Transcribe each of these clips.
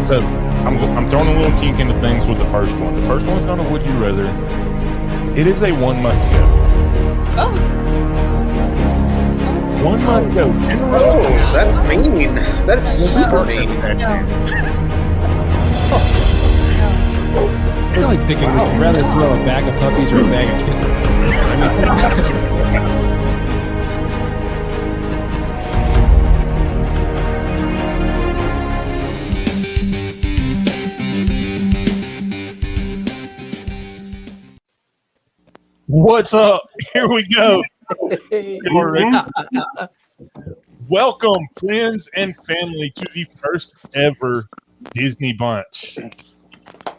So I'm throwing a little kink into things with the first one. The first one's not a would you rather. It is a one must go. Oh. One must go. Oh, that's mean. That's super mean. It's only picking. Would you rather throw a bag of puppies or a bag of kittens? What's up? Here we go. Welcome, friends and family, to the first ever Disney Bunch.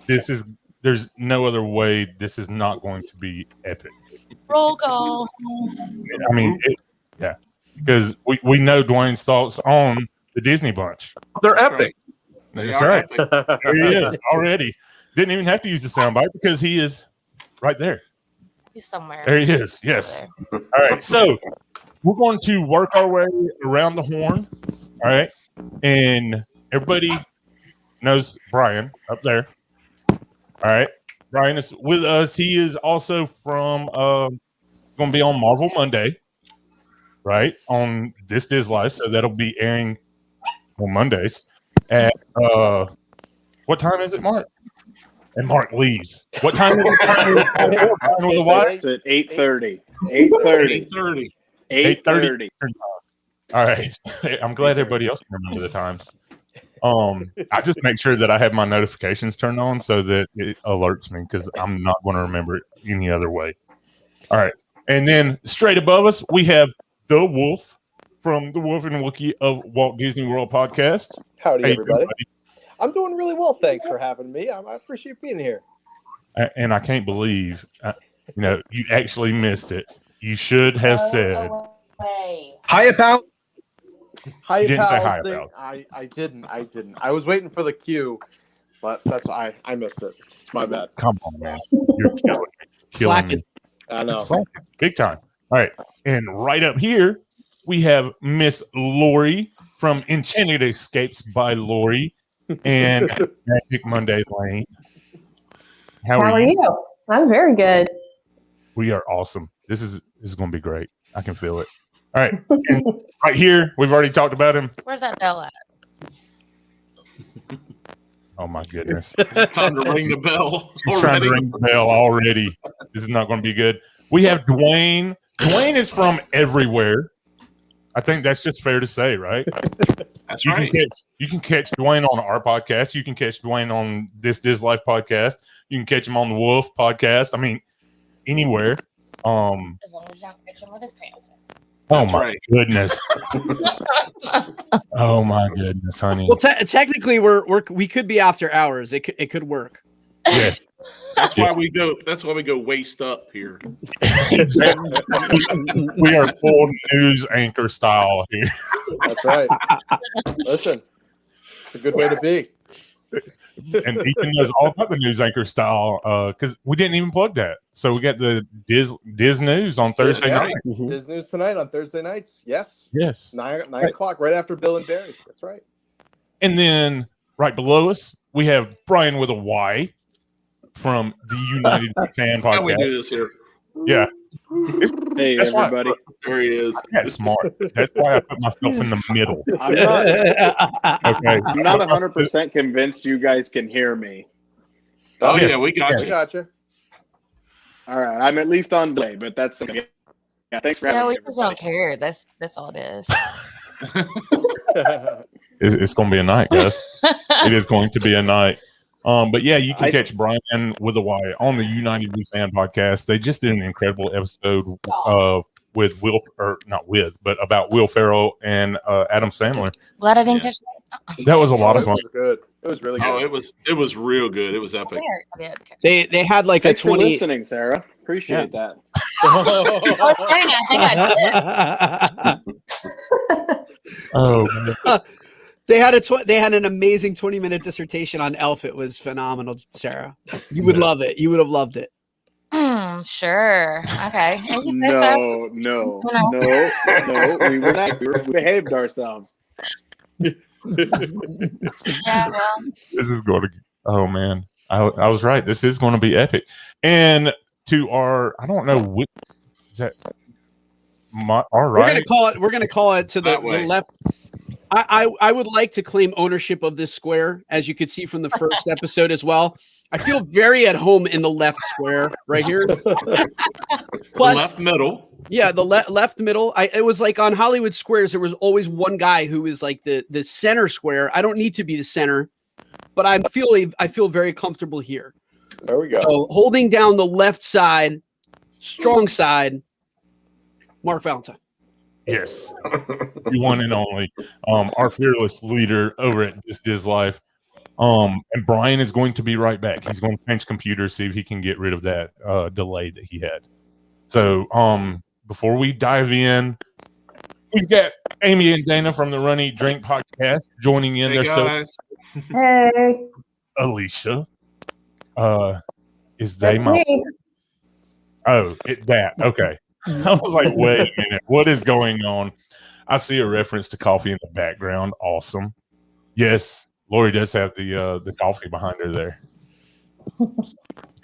There's no other way this is not going to be epic. Roll call. I mean, because we know Dwayne's thoughts on the Disney Bunch. They're epic. That's right. There he is already. Didn't even have to use the soundbite because he is right there. He's somewhere. There he is. Yes. All right. So we're going to work our way around the horn. All right. And everybody knows Brian up there. All right. Brian is with us. He is also from going to be on Marvel Monday, right? On This Diz Life. So that'll be airing on Mondays at what time is it, Mark? And Mark leaves. What time is it? It's at 8:30. 8:30. 8:30. All right. I'm glad everybody else can remember the times. I just make sure that I have my notifications turned on so that it alerts me because I'm not going to remember it any other way. All right. And then straight above us, we have the Wolf from the Wolf and Wookie of Walt Disney World podcast. Howdy, Hey, everybody. I'm doing really well. Thanks for having me. I appreciate being here. And I can't believe, you actually missed it. You should have said, Hiya, pal. Hi, You didn't say pals. hi, thing. pals. I didn't. I was waiting for the cue, but I missed it. It's my bad. come on, man. You're killing me. I know. Big time. All right. And right up here, we have Miss Lori from Enchanted Escapes by Lori and Magic Monday Lane. How are you? I'm very good. We are awesome. This is going to be great. I can feel it. All right. And right here, we've already talked about him. Where's that bell at? Oh, my goodness. It's time to ring the bell. He's trying to ring the bell already. This is not going to be good. We have Dwayne. Dwayne is from everywhere. I think that's just fair to say, right? That's You right. can catch Dwayne on our podcast. You can catch Dwayne on This Diz Life podcast. You can catch him on the Wolf podcast. I mean, anywhere. As long as you don't catch him with his pants. Oh That's my right. goodness. Oh my goodness, honey. Well, technically, we could be after hours. It could work. Yes. That's why we go. That's why we go waist up here. Exactly. We are full news anchor style here. That's right. Listen, it's a good way to be. And Ethan knows all about the news anchor style because we didn't even plug that. So we got the Diz News on Thursday night. Diz News tonight on Thursday nights. Yes. Yes. 9 o'clock, right after Bill and Barry. That's right. And then right below us, we have Brian with a Y from the United Fan How we podcast. do this here? Yeah. Hey, That's why- everybody. There he is. That's smart. That's why I put myself in the middle. I'm not, Okay. I'm not 100% convinced you guys can hear me. Oh Yes. yeah, we got I you. gotcha. All right. I'm at least on delay, but that's okay. Yeah, thanks for Yeah, having we me. just don't care. That's all it is. It's going to be a night, guys. It is going to be a night. But yeah, you can catch Brian with a Y on the United We Fan podcast. They just did an incredible episode with Will, or not with, but about Will Ferrell and Adam Sandler. Glad I didn't catch that. That was a lot of It fun. was good. It was really good. Oh, it was real good. It was epic. There, I did catch They had like Thanks a for 20. listening, Sarah. Appreciate that. it. I was saying, I think I did. Oh, They had an amazing 20-minute dissertation on Elf. It was phenomenal, Sarah. You would love it. You would have loved it. Sure. Okay. Thank you for that. No. We were nice. We behaved ourselves. Yeah, well, This is going to. Oh man, I was right. This is going to be epic. And to our, I don't know which is that. Our We're gonna right. call it. We're gonna call it to the That way. left. I would like to claim ownership of this square, as you could see from the first episode as well. I feel very at home in the left square right here. The Plus, left middle. yeah, the left middle. It was like on Hollywood Squares, there was always one guy who was like the center square. I don't need to be the center, but I feel very comfortable here. There we go. So holding down the left side, strong side, Mark Valentine. Yes, the one and only, our fearless leader over at This Is Life. And Brian is going to be right back. He's going to change computers, see if he can get rid of that delay that he had. So, before we dive in, we've got Amy and Dana from the Run Eat Drink podcast joining in. Hey, They're guys. hey, Alicia. Is that's me. that okay. I was like, wait a minute, what is going on? I see a reference to coffee in the background. Awesome. Yes, Lori does have the coffee behind her there.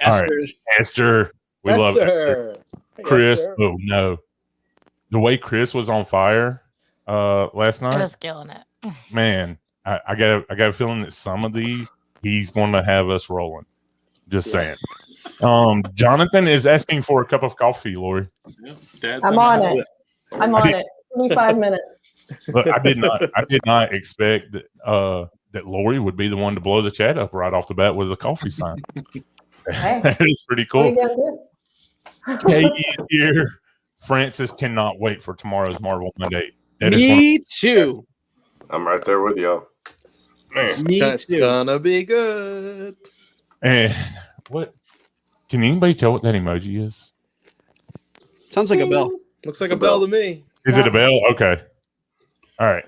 Esther. All right, Esther. We love Esther. Hey, Chris. Esther. Oh no, the way Chris was on fire last I night, was killing it. man. I got a feeling that some of these he's going to have us rolling. Just saying. Jonathan is asking for a cup of coffee, Lori. Yeah, Dad's I'm in on the it. house. I'm on it. 25 minutes. But I did not expect that that Lori would be the one to blow the chat up right off the bat with a coffee sign. Hey, That is pretty what are you cool. gonna do? Katie is here. Francis cannot wait for tomorrow's Marvel Monday. That is Me too. I'm right there with y'all. man. Me That's too. gonna be good. And what? Can anybody tell what that emoji is? Sounds like a bell. Looks like It's a a bell bell. to me. Is it a bell? Okay. All right.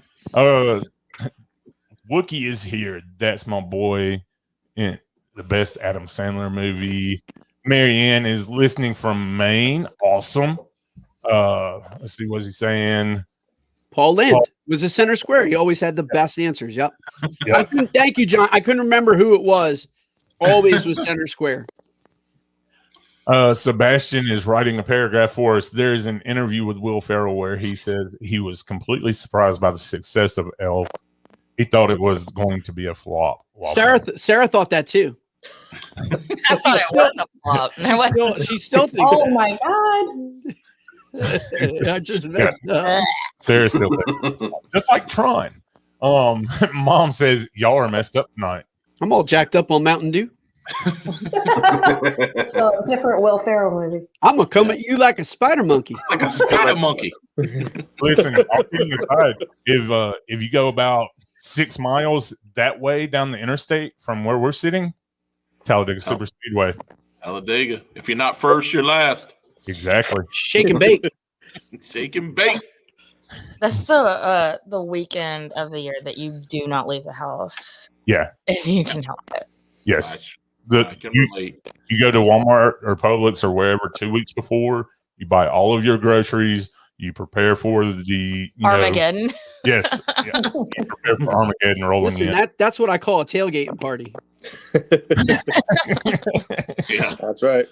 Wookie is here. That's my boy in the best Adam Sandler movie. Marianne is listening from Maine. Awesome. Let's see, what's he saying? Paul Lind was a center square. He always had the best answers. Yep. Yep. Thank you, John. I couldn't remember who it was. Always was center square. Sebastian is writing a paragraph for us. There is an interview with Will Ferrell where he says he was completely surprised by the success of Elf. He thought it was going to be a flop. Sarah thought that too. I thought it was a flop. She still thinks Oh that. my god. I just messed up. Sarah still thinks, just like Tron. Mom says y'all are messed up tonight. I'm all jacked up on Mountain Dew. So different Will Ferrell movie. I'm gonna come at you like a spider monkey. Like a spider monkey. Listen, all kidding aside, if you go about 6 miles that way down the interstate from where we're sitting, Talladega Super Speedway. Talladega. If you're not first, you're last. Exactly. Shake and bake. Shake and bake. That's the weekend of the year that you do not leave the house Yeah. if you can help it. Yes. I can relate. You go to Walmart or Publix or wherever 2 weeks before, you buy all of your groceries, you prepare for the Armageddon. Yes. Yeah, you prepare for Armageddon rolling Listen, in. that's what I call a tailgating party. Yeah. That's right.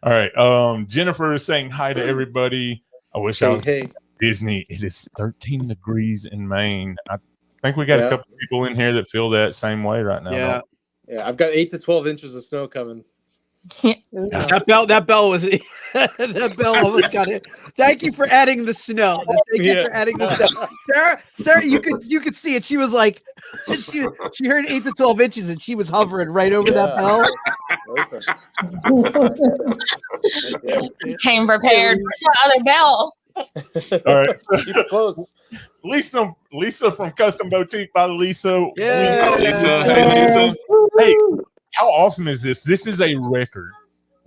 All right. Jennifer is saying hi to everybody. I wish I was Hey, Disney. It is 13 degrees in Maine. I think we got Yeah. a couple people in here that feel that same way right now. Yeah. yeah, I've got 8 to 12 inches of snow coming. That bell was that bell almost got it. Thank you for adding the snow. Thank you for adding the snow. Sarah, you could see it. She was like, she heard 8 to 12 inches and she was hovering right over that bell. Listen. Came prepared for other bell. All right. So, Keep it close. Lisa from Custom Boutique by Lisa. Yeah. Lisa. Hey, Lisa. Hey, how awesome is this? This is a record.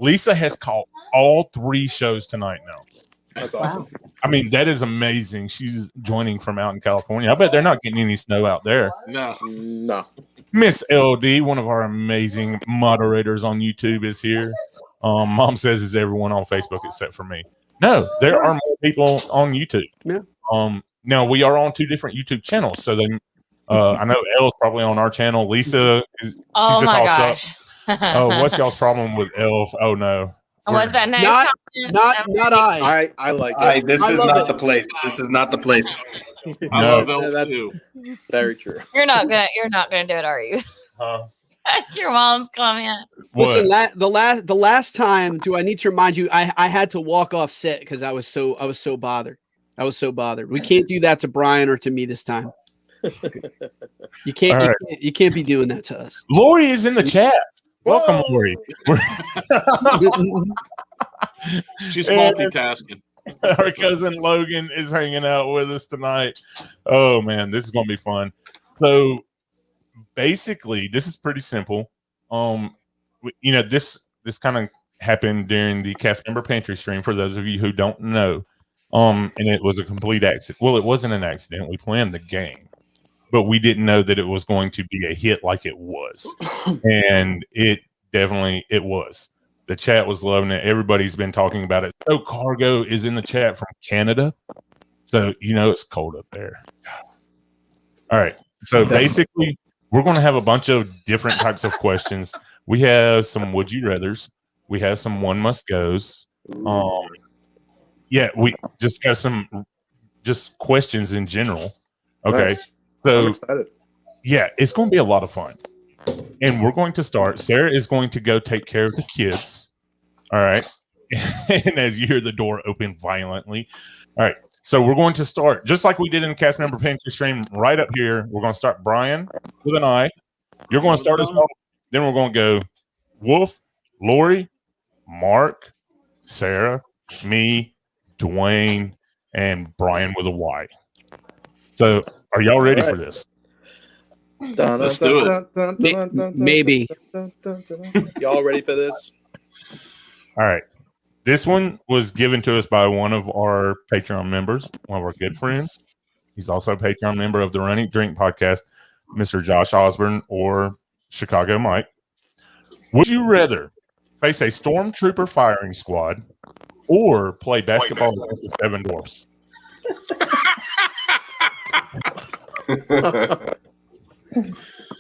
Lisa has caught all 3 shows tonight now. That's awesome. I mean, that is amazing. She's joining from out in California. I bet they're not getting any snow out there. No. No. Miss LD, one of our amazing moderators on YouTube, is here. Mom says, is everyone on Facebook except for me? No, there are more people on YouTube. Yeah. Now we are on 2 different YouTube channels, so I know Elle's probably on our channel. Lisa, she's Oh a my toss gosh. up. Oh, what's y'all's problem with Elle? Oh no, What's that name? Not I. I like it. This I is love not it. the place. This is not the place. I No. love Elf That's- too. Very true. You're not gonna do it, are you? Your mom's comment. What? Listen, the last time, do I need to remind you? I had to walk off set because I was so bothered. I was so bothered. We can't do that to Brian or to me this time. You can't. All right. You can't be doing that to us. Lori is in the chat. Welcome, Whoa. Lori. She's And- multitasking. Our cousin Logan is hanging out with us tonight. Oh man, this is gonna be fun. So basically, this is pretty simple. This kind of happened during the cast member pantry stream. For those of you who don't know, and it was a complete accident. Well, it wasn't an accident. We planned the game, but we didn't know that it was going to be a hit like it was, and it was. The chat was loving it. Everybody's been talking about it. So Cargo is in the chat from Canada. So it's cold up there. All right. So basically, we're going to have a bunch of different types of questions. We have some would you rathers. We have some one must goes. We just got some just questions in general. Okay. Nice. I'm So excited. yeah, it's going to be a lot of fun. And we're going to start. Sarah is going to go take care of the kids. All right. And as you hear the door open violently. All right. So we're going to start just like we did in the cast member pantry stream right up here. We're going to start Brian with an I. You're going to start us off. Then we're going to go Wolf, Lori, Mark, Sarah, me, Dwayne, and Brian with a Y. So are y'all ready for this? Let's do it. Maybe. Y'all ready for this? All right. This one was given to us by one of our Patreon members, one of our good friends. He's also a Patreon member of the Run Eat Drink podcast, Mr. Josh Osborne or Chicago Mike. Would you rather face a stormtrooper firing squad or play basketball against the Seven Dwarfs?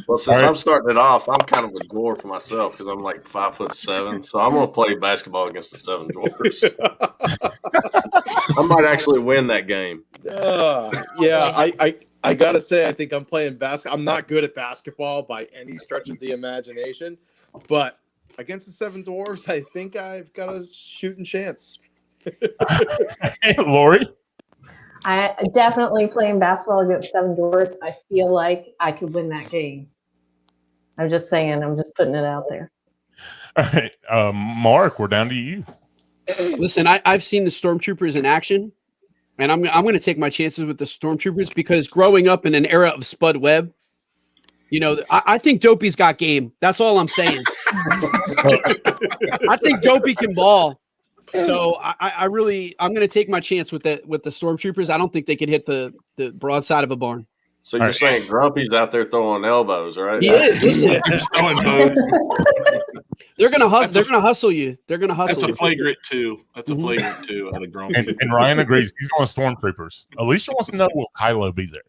Well, since All right. I'm starting it off, I'm kind of a gore for myself because I'm like 5'7", so I'm going to play basketball against the Seven Dwarfs. I might actually win that game. I gotta say, I think I'm playing basketball. I'm not good at basketball by any stretch of the imagination, but against the Seven Dwarfs, I think I've got a shooting chance. Hey, Lori? I definitely playing basketball against Seven Dwarfs. I feel like I could win that game. I'm just saying. I'm just putting it out there. All right. Mark, we're down to you. Listen, I've seen the Stormtroopers in action, and I'm going to take my chances with the Stormtroopers because growing up in an era of Spud Webb, I think Dopey's got game. That's all I'm saying. I think Dopey can ball. So I'm going to take my chance with the Stormtroopers. I don't think they could hit the broadside of a barn. So you're saying Grumpy's out there throwing elbows, right? He is. Listen, He's throwing bows. they're going to hustle. They're going to hustle you. They're going to hustle. That's a you. flagrant two. That's a flagrant two out of Grumpy. And Ryan agrees. He's going Stormtroopers. Alicia wants to know, will Kylo be there?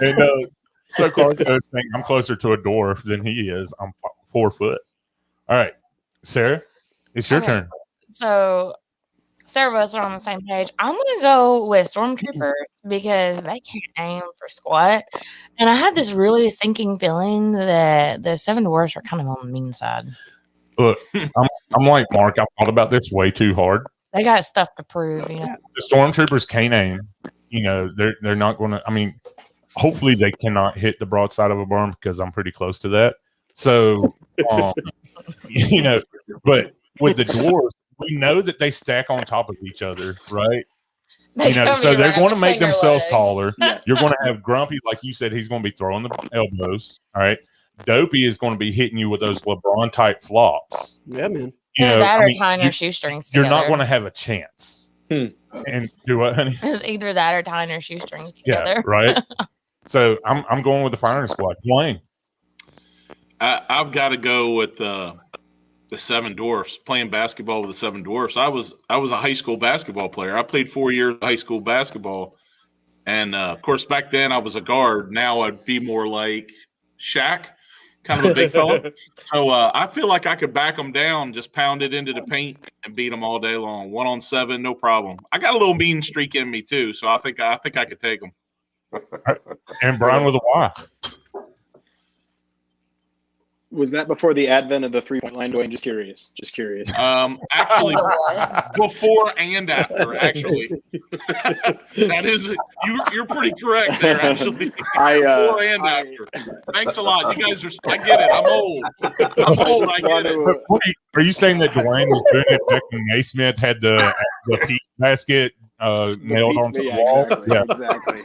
And so Cargo is saying, I'm closer to a dwarf than he is. I'm 4 foot. All right. Sarah, it's your turn. So, Sarah, us are on the same page. I'm going to go with Stormtroopers because they can't aim for squat. And I have this really sinking feeling that the Seven Dwarfs are kind of on the mean side. Look, I'm like Mark. I thought about this way too hard. They got stuff to prove, The Stormtroopers can't aim. They're not going to. I mean, hopefully they cannot hit the broadside of a barn because I'm pretty close to that. So, but with the dwarves, we know that they stack on top of each other, right? So they're going to make themselves taller. Yes. You're going to have Grumpy, like you said, he's going to be throwing the elbows. All right. Dopey is going to be hitting you with those LeBron type flops. Yeah, man. Either that or tying their shoestrings together. You're not going to have a chance. And do what, honey? Either that or tying their shoestrings Yeah, together. right. So I'm going with the firing squad. Dwayne. I've got to go with the Seven Dwarfs. Playing basketball with the Seven Dwarfs. I was a high school basketball player. I played 4 years of high school basketball, And of course, back then I was a guard. Now I'd be more like Shaq, kind of a big fella. So I feel like I could back them down, just pound it into the paint and beat them all day long. 1-on-7, no problem. I got a little mean streak in me too, so I think I could take them. And Brian was a Y. Was that before the advent of the 3-point line, Dwayne? Just curious. Actually, before and after. Actually, that is you're pretty correct there. Actually, before and after. Thanks a lot. You guys are. I get it. I'm old. I get it. Are you saying that Dwayne was doing it back when Naismith had the peak basket nailed onto the wall? Exactly.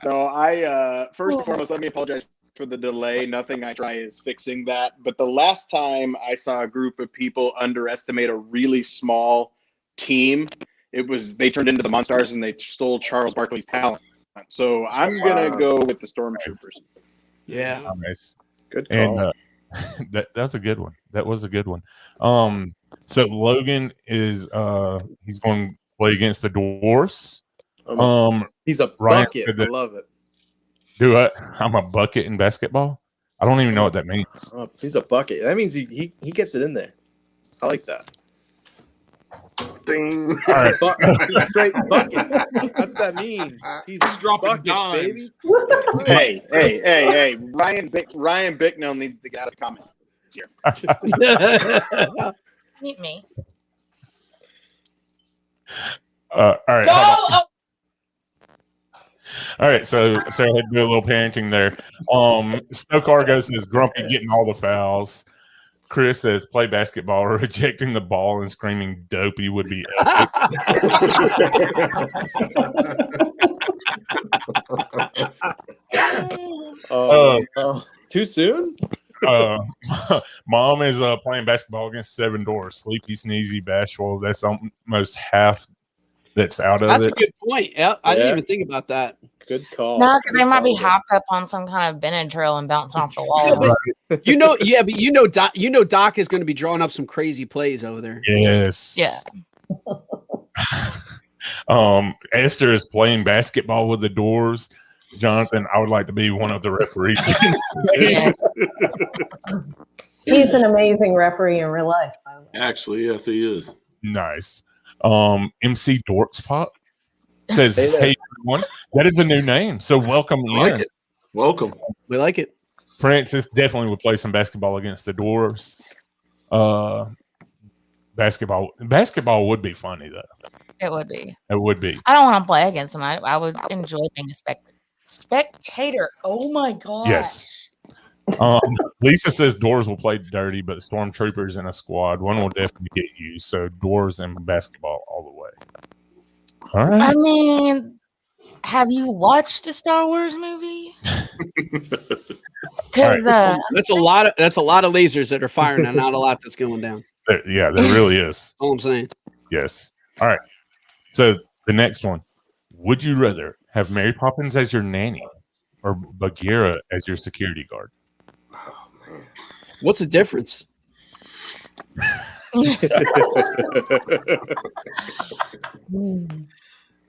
So I first and foremost, let me apologize for the delay. Nothing I try is fixing that. But the last time I saw a group of people underestimate a really small team, they turned into the Monstars and they stole Charles Barkley's talent. So I'm gonna go with the Stormtroopers. Yeah, nice. Good call. And that's a good one. That was a good one. So Logan is he's going to play against the Dwarfs. He's a Ryan bucket. I love it. Do what? I'm a bucket in basketball. I don't even know what that means. Oh, he's a bucket. That means he gets it in there. I like that. Ding. All right. He's straight buckets. That's what that means. He's dropping buckets, dimes. baby. Hey. Ryan Bicknell needs to get out of the comments here. Meet me. All right. Go! Hold on. All right, so Sarah had to do a little parenting there. Stoke Argo says Grumpy getting all the fouls. Chris says play basketball, rejecting the ball and screaming dopey would be epic. Too soon? Mom is playing basketball against Seven Doors. Sleepy, sneezy, bashful. That's almost half that's out of That's it. a good point. Yeah, I didn't even think about that. Good call. No, because they might be hopped up on some kind of Benadryl and bouncing off the wall. But Doc is going to be drawing up some crazy plays over there. Yes. Yeah. Esther is playing basketball with the Doors. Jonathan, I would like to be one of the referees. He's an amazing referee in real life, by the way. Actually, yes, he is. Nice. MC Dorks Pop says, hey everyone, that is a new name. So welcome in. Like it. Welcome. We like it. Francis definitely would play some basketball against the Dwarves. Basketball would be funny though. It would be. It would be. I don't want to play against them. I would enjoy being a spectator. Oh my god. Yes. Lisa says Doors will play dirty, but Stormtroopers in a squad. One will definitely get used. So Doors and basketball all the way. All right. I mean, have you watched the Star Wars movie? Because that's a lot of lasers that are firing and not a lot that's going down. There really is. That's all I'm saying. Yes. All right. So the next one. Would you rather have Mary Poppins as your nanny or Bagheera as your security guard? What's the difference?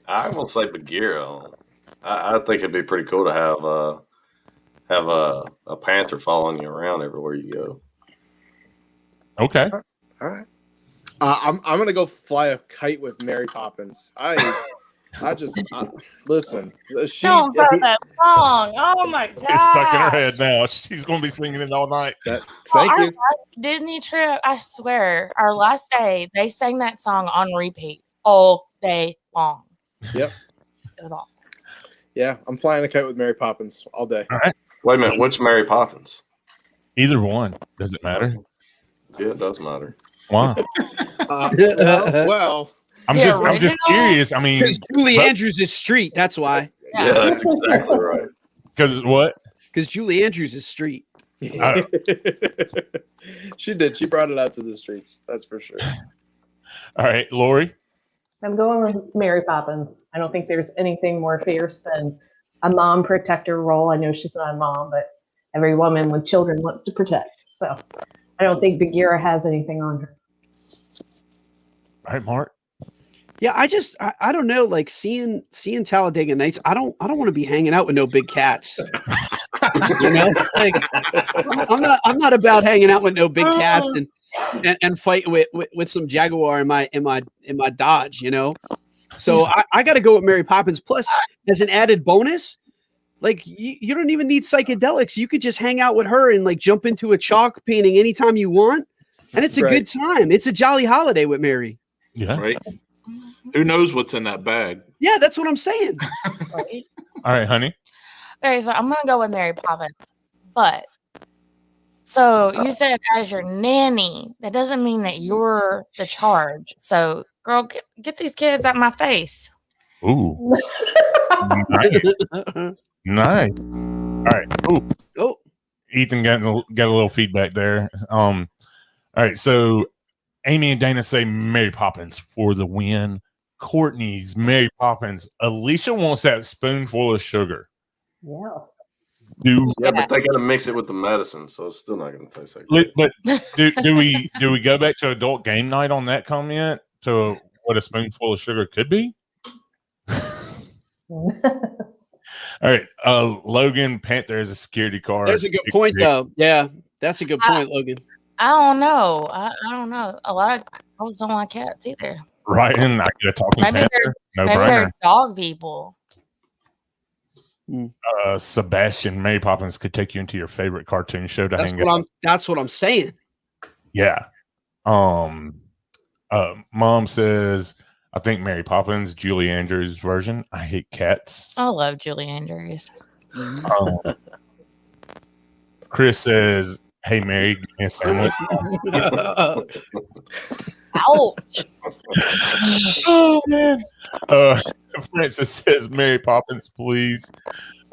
I will say Bagheera. I think it'd be pretty cool to have a panther following you around everywhere you go. Okay. All right. I'm gonna go fly a kite with Mary Poppins. Listen. don't heard that song. Oh my god. It's stuck in her head now. She's going to be singing it all night. Thank you. Our last Disney trip, I swear, our last day, they sang that song on repeat all day long. Yep. It was awful. Yeah, I'm flying a kite with Mary Poppins all day. All right. Wait a minute. Which Mary Poppins? Either one. Does it matter? Yeah, it does matter. Why? Well. I'm just curious. I mean, because Julie Andrews is street. That's why. Yeah, that's exactly right. Because what? Because Julie Andrews is street. She did. She brought it out to the streets. That's for sure. All right, Lori. I'm going with Mary Poppins. I don't think there's anything more fierce than a mom protector role. I know she's not a mom, but every woman with children wants to protect. So I don't think Bagheera has anything on her. All right, Mark. Yeah, I don't know. Like seeing Talladega Nights, I don't want to be hanging out with no big cats. You know, like I'm not about hanging out with no big cats and fighting with some Jaguar in my Dodge. You know, so I got to go with Mary Poppins. Plus, as an added bonus, like you don't even need psychedelics. You could just hang out with her and like jump into a chalk painting anytime you want, and it's a good time. It's a jolly holiday with Mary. Yeah. Right. Who knows what's in that bag? Yeah, that's what I'm saying. Right? All right, honey. Okay, so I'm gonna go with Mary Poppins. But so you said as your nanny, that doesn't mean that you're the charge. So girl, get these kids out my face. Ooh. Nice. All right. Ooh. Oh, Ethan got a little feedback there. All right, so Amy and Dana say Mary Poppins for the win. Courtney's Mary Poppins. Alicia wants that spoonful of sugar. Yeah. But they got to mix it with the medicine, so it's still not going to taste like that. But do we go back to adult game night on that comment to what a spoonful of sugar could be? All right, Logan Panther is a security card. there's a good point though. Yeah, that's a good point, Logan. I don't know. I don't know. A lot of dogs don't like cats either. Ryan, I get a talking Maybe panther. No maybe brainer. they're dog people. Sebastian, Mary Poppins could take you into your favorite cartoon show to That's hang out. That's what I'm saying. Yeah. Mom says, I think Mary Poppins, Julie Andrews version. I hate cats. I love Julie Andrews. Chris says, hey, Mary, give me a sandwich. Ouch. Oh, man. Francis says, Mary Poppins, please.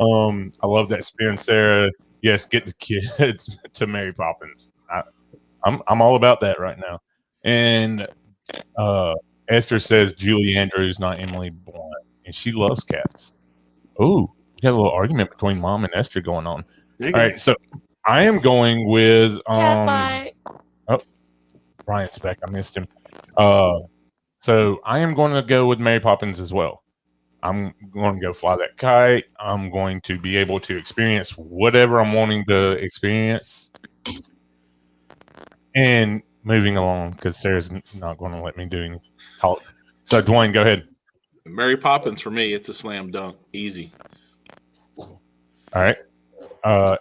I love that spin, Sarah. Yes, get the kids to Mary Poppins. I'm all about that right now. And Esther says Julie Andrews, not Emily Blunt, and she loves cats. Oh, we got a little argument between Mom and Esther going on. All right, so I am going with Cat fight. Brian's back. I missed him. So I am going to go with Mary Poppins as well. I'm going to go fly that kite. I'm going to be able to experience whatever I'm wanting to experience. And moving along, because Sarah's not going to let me do any talk. So, Dwayne, go ahead. Mary Poppins for me, it's a slam dunk. Easy. All right.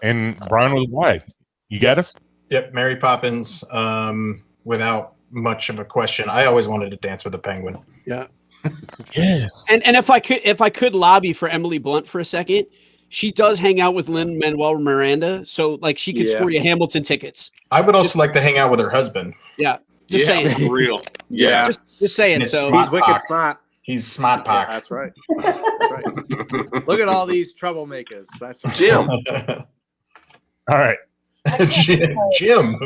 And Brian with why? You got us? Yep, Mary Poppins, without much of a question. I always wanted to dance with a penguin. Yeah. Yes. And if I could lobby for Emily Blunt for a second, she does hang out with Lin-Manuel Miranda, so like she could score you Hamilton tickets. I would also like to hang out with her husband. Yeah. Just saying. For real. Yeah. Just saying. So He's wicked smart. He's smart Yeah, pack. that's right. That's right. Look at all these troublemakers. That's right. Jim. All right. Jim.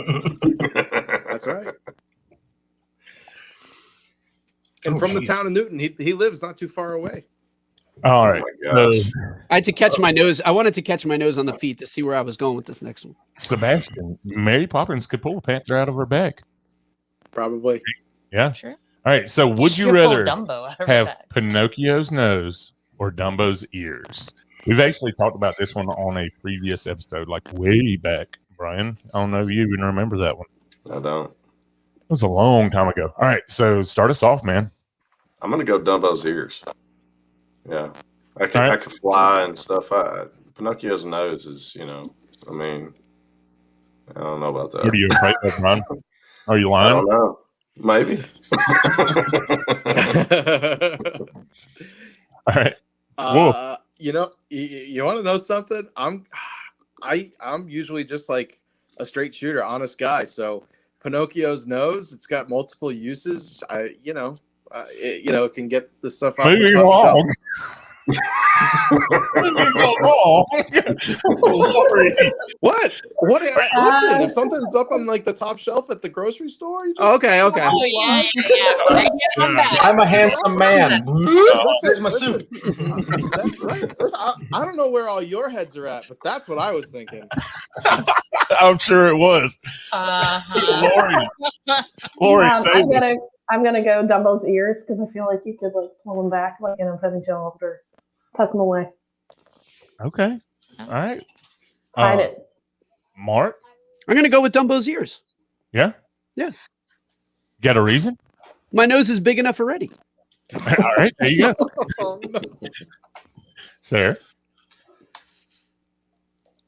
That's right. And from the town of Newton, he lives not too far away. All right. Oh So, I had to catch my nose. I wanted to catch my nose on the feet to see where I was going with this next one. Sebastian, Mary Poppins could pull a panther out of her bag. Probably. Yeah. Sure. All right. So, would She you could pull rather Dumbo out of her have bag. Pinocchio's nose or Dumbo's ears? We've actually talked about this one on a previous episode, like way back, Brian. I don't know if you even remember that one. I don't. It was a long time ago. All right. So, start us off, man. I'm going to go Dumbo's ears. Yeah. I can, All right. I can fly and stuff. Pinocchio's nose is, I mean, I don't know about that. What are you afraid of, Brian? Are you I lying? don't know. Maybe. All right. You want to know something? I'm usually just like a straight shooter, honest guy. So Pinocchio's nose, it's got multiple uses. It can get the stuff off the Moving top shelf. along. What? Listen, if something's up on like the top shelf at the grocery store, you just Okay. Oh, yeah. I'm back. I'm a handsome man. Where's my Listen, suit? that's right. Listen, I don't know where all your heads are at, but that's what I was thinking. I'm sure it was. Uh-huh. Lori, Mom, save me. I'm gonna go Dumbo's ears because I feel like you could like pull them back like in a ponytail or tuck them away. Okay. All right. Hide it. Mark? I'm gonna go with Dumbo's ears. Yeah? Yeah. Got a reason? My nose is big enough already. All right, there you go. Oh, no. Sarah?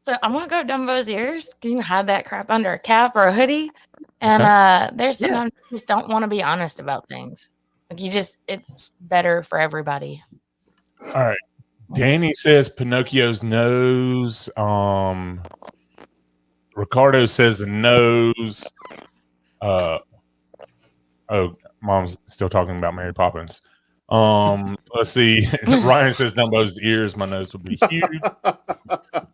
So I'm gonna go Dumbo's ears. You can hide that crap under a cap or a hoodie. And there's sometimes you just don't want to be honest about things. Like it's better for everybody. All right. Danny says Pinocchio's nose. Ricardo says the nose. Mom's still talking about Mary Poppins. Let's see. Ryan says Dumbo's ears. My nose would be huge.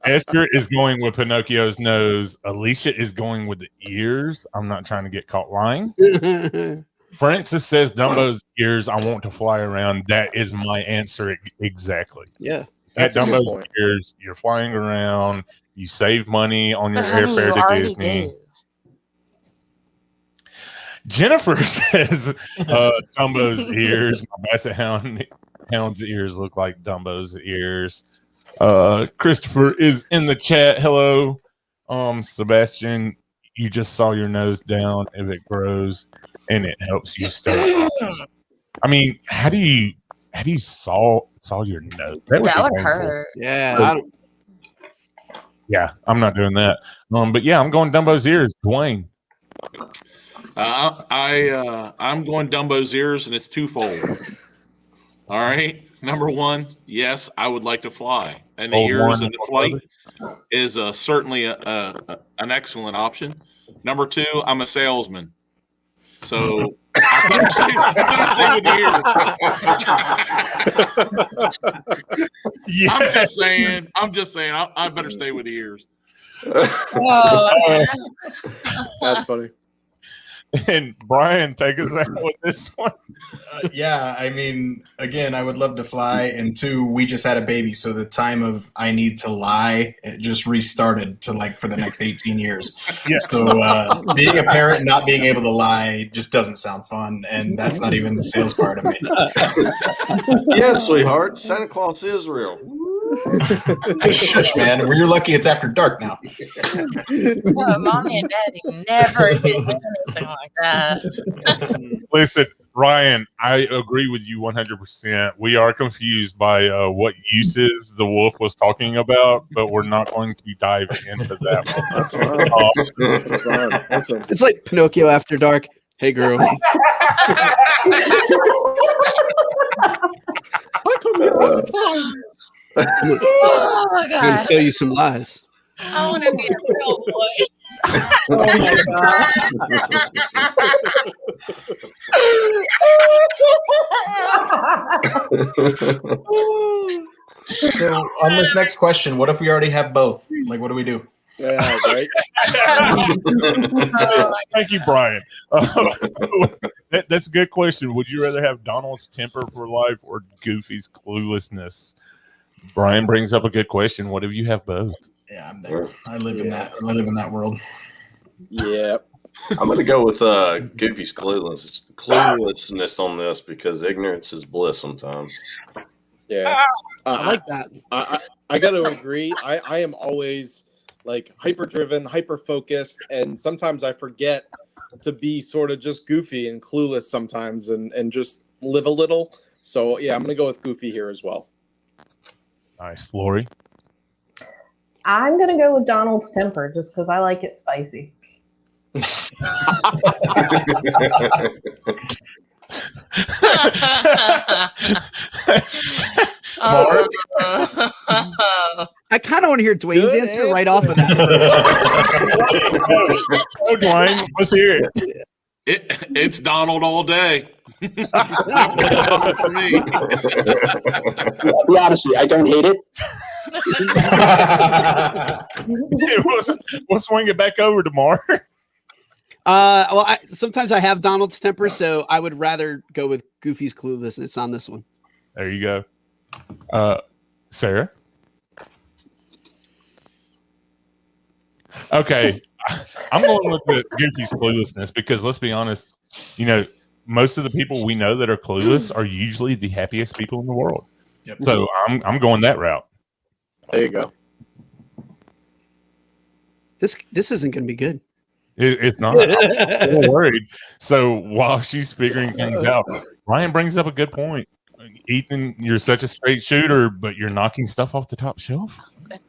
Esther is going with Pinocchio's nose. Alicia is going with the ears. I'm not trying to get caught lying. Francis says Dumbo's ears. I want to fly around. That is my answer exactly. Yeah. At Dumbo's ears, you're flying around. You save money on your airfare to Disney. Do. Jennifer says Dumbo's ears. My basset hound's ears look like Dumbo's ears. Christopher is in the chat. Hello. Sebastian, you just saw your nose down if it grows and it helps you stay. I mean, how do you saw your nose? That would painful. hurt. Yeah. Yeah, I'm not doing that. But yeah, I'm going Dumbo's ears. Dwayne. I'm going Dumbo's ears, and it's twofold. All right. Number one, yes, I would like to fly, and the ears and the flight is certainly an excellent option. Number two, I'm a salesman, so I better stay with the ears. Yeah. I'm just saying, I better stay with the ears. That's funny. And Brian, take us out with this one. Yeah, I mean, again, I would love to fly. And two, we just had a baby, so the time of I need to lie, it just restarted to like for the next 18 years. Yeah. So being a parent and not being able to lie just doesn't sound fun, and that's not even the sales part of it. Yeah, sweetheart, Santa Claus is real. Shush, man. Well, you're lucky it's after dark now. No, Mommy and Daddy never did anything like that. Listen, Ryan, I agree with you 100%. We are confused by what uses the wolf was talking about, but we're not going to dive into that one. That's fine. That's fine. Awesome. It's like Pinocchio after dark. Hey, girl. I come here all the time. Oh my I'm going to gosh. tell you some lies. I want to be a real boy. Oh my So on this next question, what if we already have both? Like, what do we do? Yeah, right. Thank you, Brian. That's a good question. Would you rather have Donald's temper for life or Goofy's cluelessness? Brian brings up a good question. What if you have both? Yeah, I'm there. I live in that. I live in that world. Yeah. I'm going to go with Goofy's cluelessness on this because ignorance is bliss sometimes. Yeah. I like that. I got to agree. I am always like hyper driven, hyper focused, and sometimes I forget to be sort of just goofy and clueless sometimes and just live a little. So yeah, I'm going to go with Goofy here as well. Nice. Lori? I'm gonna go with Donald's temper just because I like it spicy. I kind of want to hear Dwayne's Good answer right off of that. Oh, Dwayne, let's hear it. It's Donald all day. For me. Be honest with you, I don't hate it. We'll swing it back over to Mark. Well, sometimes I have Donald's temper, so I would rather go with Goofy's cluelessness on this one. There you go. Sarah? Okay. I'm going with the Goofy's cluelessness because let's be honest, most of the people we know that are clueless are usually the happiest people in the world. Yep. So I'm going that route. There you go. This isn't going to be good. It's not. I'm a little worried. So while she's figuring things out, Ryan brings up a good point. Ethan, you're such a straight shooter, but you're knocking stuff off the top shelf.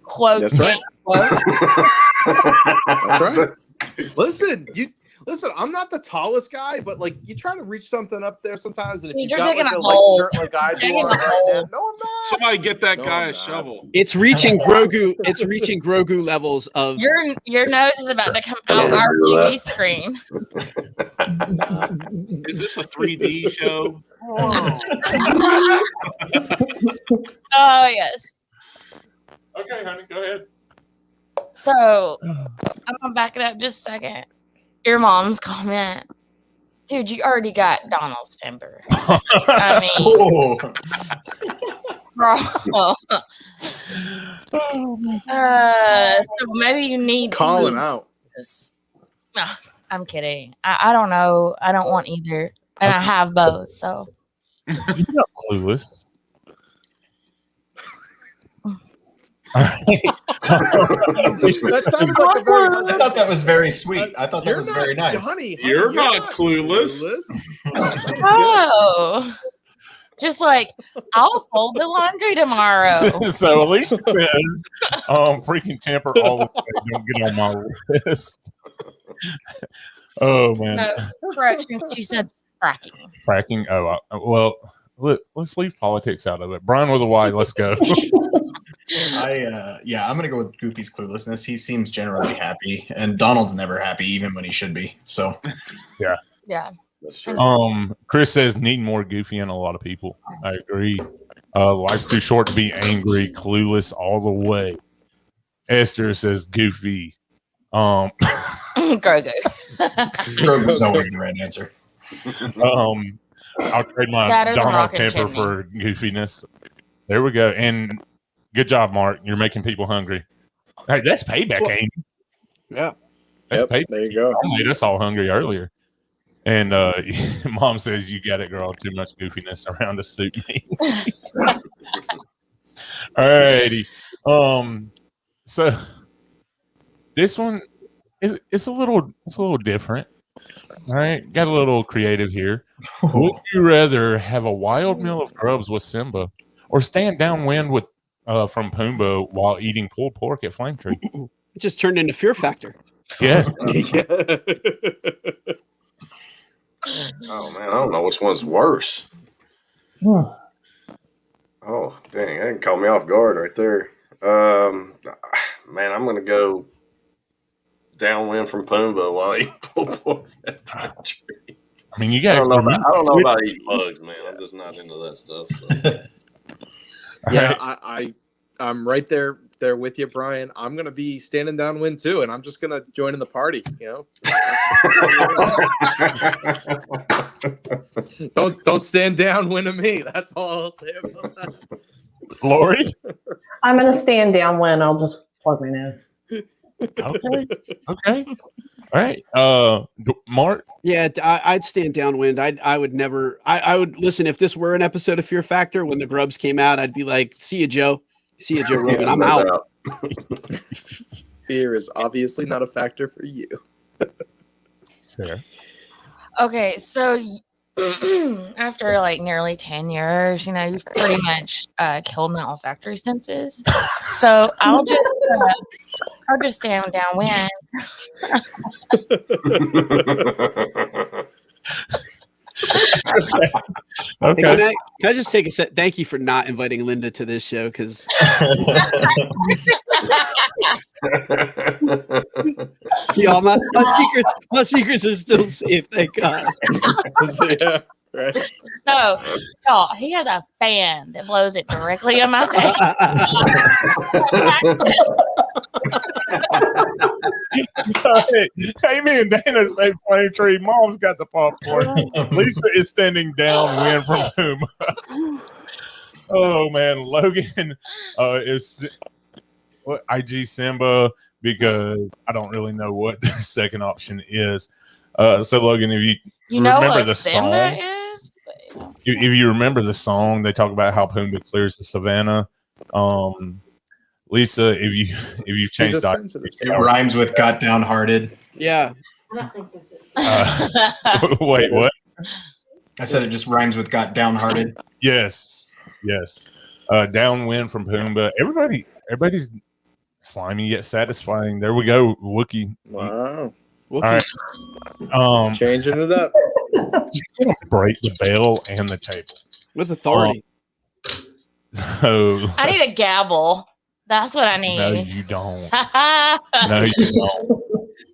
Quote. That's right. Quote. That's right. Listen, I'm not the tallest guy, but like you try to reach something up there sometimes, and if You're you've got digging like a a hole. shirt like I do Digging on a right hole. now, no, I'm not. Somebody get that No, guy I'm a not. shovel. It's reaching Grogu. It's reaching Grogu levels of. Your nose is about to come out our TV screen. Is this a 3D show? Oh yes. Okay, honey, go ahead. So I'm gonna back it up just a second. Your mom's comment, dude. You already got Donald's temper. I mean, bro. So maybe you need Calling out. No, I'm kidding. I don't know. I don't want either, and I have both. So You're not clueless. That sounded like a very. I thought that was very sweet. I thought that was very nice. Honey, You're not clueless. oh, just like I'll fold the laundry tomorrow. So Alicia says, freaking temper all the way. Don't get on my list. Oh, man. No, correction. She said fracking. Fracking. Oh, well, let's leave politics out of it. Brian with a Y, let's go. I'm gonna go with Goofy's cluelessness. He seems generally happy, and Donald's never happy, even when he should be. So, yeah. That's true. Chris says need more Goofy in a lot of people. I agree. Life's too short to be angry, clueless all the way. Esther says Goofy. Grogu. Grogu's always the right answer. I'll trade my That or the Donald rocket temper chimney. for goofiness. There we go. And good job, Mark. You're making people hungry. Hey, that's payback, Amy. Yeah. That's Yep, payback. there you go. I made us all hungry earlier. And Mom says, you got it, girl. Too much goofiness around to suit me. Alrighty. So this one it's a little different. All right, got a little creative here. Would you rather have a wild meal of grubs with Simba, or stand downwind with from Pumbaa while eating pulled pork at Flame Tree? It just turned into Fear Factor. Yes. Oh man, I don't know which one's worse. Oh dang, that can call me off guard right there. Man, I'm gonna go downwind from Pumbaa while eating pulled pork at Flame Tree. I mean, you I got. don't know about eating bugs, man. I'm just not into that stuff. So. Yeah, I'm right there with you, Brian. I'm gonna be standing downwind too, and I'm just gonna join in the party. You know, don't stand downwind of me. That's all I'll say about that. Lori? I'm going to stand downwind. I'll just plug my nose. Okay. All right. Mark? Yeah, I'd stand downwind. I would never. I would listen if this were an episode of Fear Factor. When the grubs came out, I'd be like, "See you, Joe. See you, Joe Rogan. I'm out." Fear is obviously not a factor for you. Sarah? Okay, so after like nearly 10 years, you know, you've pretty much killed my olfactory senses. So I'll just stand downwind. Okay. Hey, can I just take a set? Thank you for not inviting Linda to this show because y'all, my secrets are still safe. Thank God. Yeah, right. No, he has a fan that blows it directly in my face. Amy and Dana say Flame Tree. Mom's got the popcorn. Lisa is standing downwind from whom? Oh man, Logan is IG Simba because I don't really know what the second option is. So Logan, if you You know remember what the Simba song? is? If you remember the song, they talk about how Pumbaa clears the savannah. Lisa, if you He's change a that, sensitive. It rhymes with got downhearted. Yeah. wait, what? I said it just rhymes with got downhearted. Yes. Downwind from Pumbaa. Everybody's slimy yet satisfying. There we go, Wookie. Wow. All right. Changing it up. Just gonna break the bell and the table With authority. So I need a gavel. That's what I need. no, you don't. No, you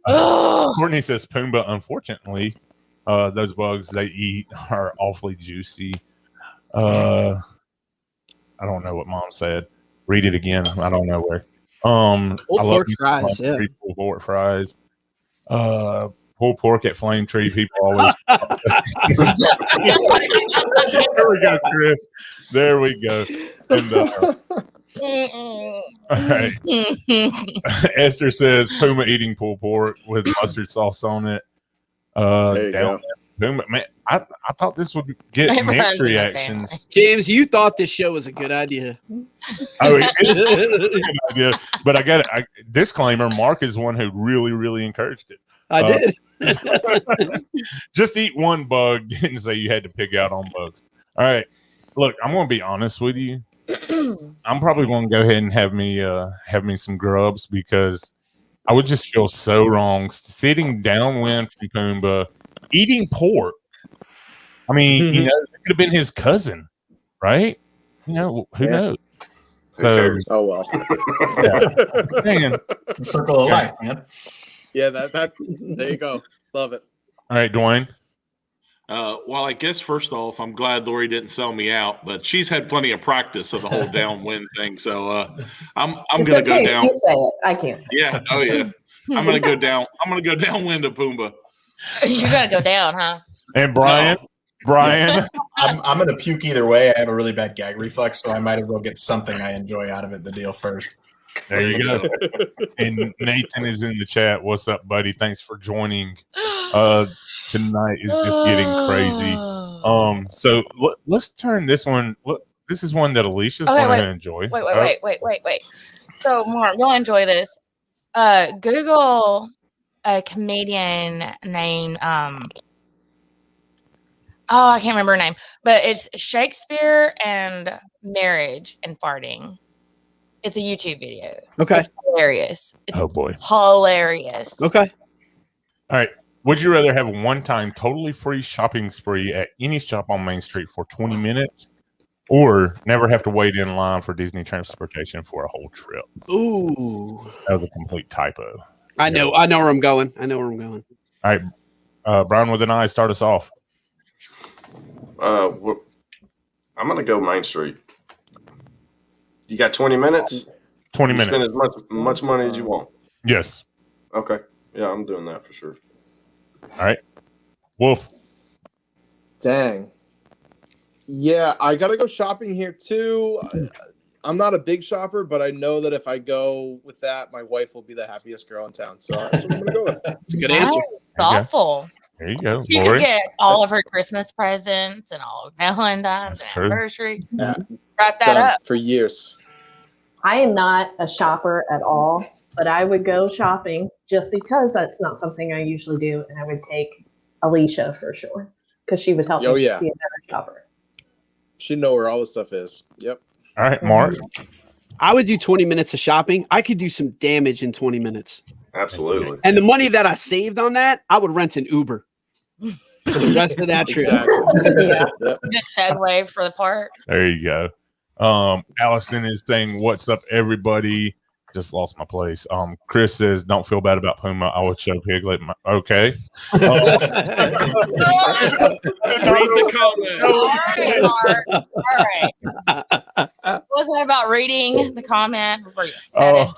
don't. Courtney says Pumbaa, unfortunately, those bugs they eat are awfully juicy. I don't know what Mom said. Read it again. I don't know where. Pulled I love pork you, fries, yeah. pulled pork fries. Pulled pork at Flame Tree. People always. There we go, Chris. There we go. And all right. Esther says Pumbaa eating pulled pork with mustard sauce on it. There you go. Pumbaa, man, I thought this would get It runs mixed in the reactions. James, you thought this show was a good idea. Oh, it's a good idea. But I got it. Disclaimer: Mark is one who really, really encouraged it. I did. Just eat one bug. Didn't say you had to pick out on bugs. All right. Look, I'm going to be honest with you. I'm probably going to go ahead and have me some grubs because I would just feel so wrong sitting downwind from Pumbaa, eating pork. I mean, you know, it could have been his cousin, right? You know, who knows? So, oh well. Yeah. Man. It's a circle of life, man. Yeah, that there you go. Love it. All right, Dwayne. Well, I guess first off, I'm glad Lori didn't sell me out, but she's had plenty of practice of the whole downwind thing. So I'm It's going to okay go if down. you say it. I can't. Yeah. Oh yeah. I'm going to go down. I'm going to go downwind to Pumbaa. You're gonna go down, huh? And Brian. Brian. I'm gonna puke either way. I have a really bad gag reflex, so I might as well get something I enjoy out of it. The deal first. There you go. And Nathan is in the chat. What's up, buddy? Thanks for joining. Tonight is just getting crazy. So let's turn this one. This is one that Alicia's going to enjoy. Wait. So, Mark, you'll enjoy this. Google a comedian named I can't remember her name, but it's Shakespeare and marriage and farting. It's a YouTube video. Okay. It's hilarious. It's boy. Hilarious. Okay. All right. Would you rather have a one-time totally free shopping spree at any shop on Main Street for 20 minutes or never have to wait in line for Disney transportation for a whole trip? Ooh. That was a complete typo. I know where I'm going. All right. Brian with an eye, start us off. I'm going to go Main Street. You got 20 minutes? 20 minutes. Spend as much money as you want. Yes. Okay. Yeah, I'm doing that for sure. All right. Wolf. Dang. Yeah, I got to go shopping here too. I'm not a big shopper, but I know that if I go with that, my wife will be the happiest girl in town. So that's what I'm going to go with. It's a good answer. Thoughtful. There you go. You just get all of her Christmas presents and all of Valentine's and true. anniversary. Yeah. Wrap that Done up. for years. I am not a shopper at all, but I would go shopping just because that's not something I usually do. And I would take Alicia for sure because she would help me be a better shopper. She'd know where all the stuff is. Yep. All right, Mark. I would do 20 minutes of shopping. I could do some damage in 20 minutes. Absolutely. And the money that I saved on that, I would rent an Uber for the rest of that trip. Just segue for the park. There you go. Allison is saying, "What's up, everybody?" Just lost my place. Chris says, "Don't feel bad about Pumbaa. I would show Piglet." Okay. Read the comment. All right. Wasn't that about reading the comment before you said it?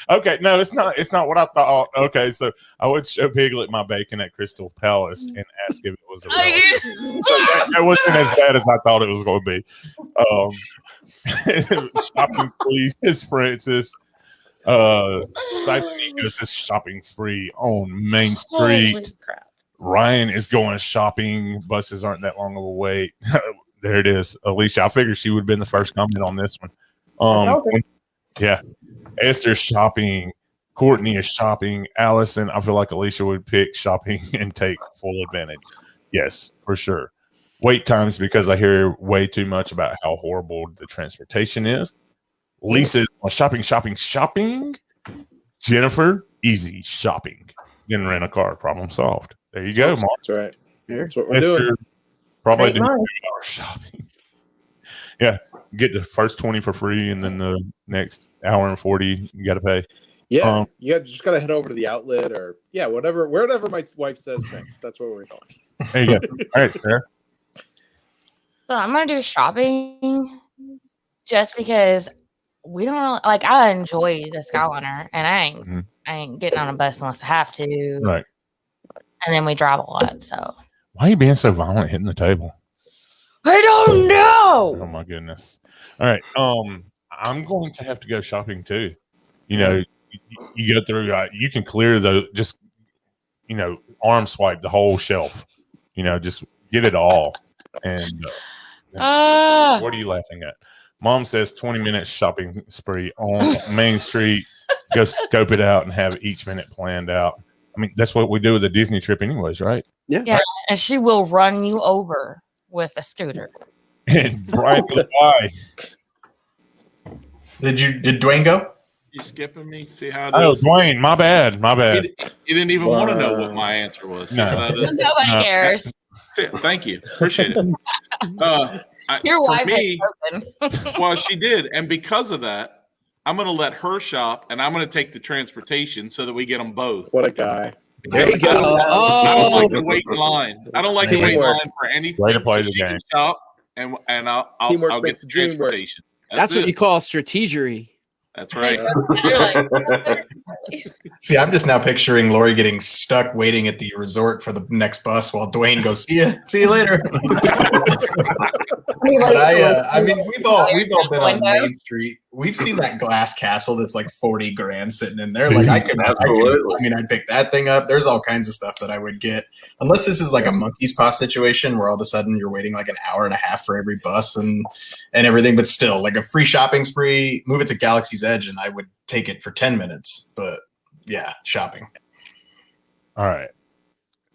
Okay. No, it's not. It's not what I thought. Okay, so I would show Piglet my bacon at Crystal Palace and ask if it was a relic. So that wasn't as bad as I thought it was going to be. Shopping, please, Miss Francis. Cybernego's shopping spree on Main Street. Holy crap. Ryan is going shopping. Buses aren't that long of a wait. There it is. Alicia, I figured she would have been the first comment on this one. Yeah. Esther's shopping. Courtney is shopping. Allison, I feel like Alicia would pick shopping and take full advantage. Yes, for sure. Wait times, because I hear way too much about how horrible the transportation is. Lisa, shopping. Jennifer, easy shopping. Then rent a car. Problem solved. There you go, Mark. That's right. That's what we're doing. Probably do 2 hours shopping. Yeah, get the first 20 for free, and then the next hour and 40 you got to pay. Yeah, you just got to head over to the outlet or wherever my wife says next. That's where we're going. There you go. All right, Sarah. So I'm gonna do shopping just because we don't really, like. I enjoy the Skyliner, and I ain't getting on a bus unless I have to. Right. And then we drive a lot. So why are you being so violent, hitting the table? I don't know. Oh my goodness. All right. I'm going to have to go shopping too. You know, you go through. You can clear arm swipe the whole shelf. Just get it all. And what are you laughing at? Mom says 20-minute shopping spree on Main Street. Go scope it out and have each minute planned out. I mean, that's what we do with a Disney trip anyways, right? Yeah. And she will run you over with a scooter. And Brian, why? Did Dwayne go? You skipping me? See how it is? Dwayne, my bad. You didn't even want to know what my answer was. No. Nobody cares. Thank you. Appreciate it. Your wife me, has spoken. well, she did. And because of that, I'm going to let her shop, and I'm going to take the transportation so that we get them both. What a guy. There you go. I don't like to wait in line. I don't like to wait in line for anything. Way to play the she can game. shop, and I'll get the transportation. That's what you call strategery. That's right. See, I'm just now picturing Lori getting stuck waiting at the resort for the next bus while Dwayne goes, see you later. But I mean, we've all been on Main Street. We've seen that glass castle that's like 40 grand sitting in there. Like I'd pick that thing up. There's all kinds of stuff that I would get, unless this is like a monkey's paw situation where all of a sudden you're waiting like an hour and a half for every bus and everything. But still, like a free shopping spree, move it to Galaxy's Edge, and I would take it for 10 minutes. But yeah, shopping. All right.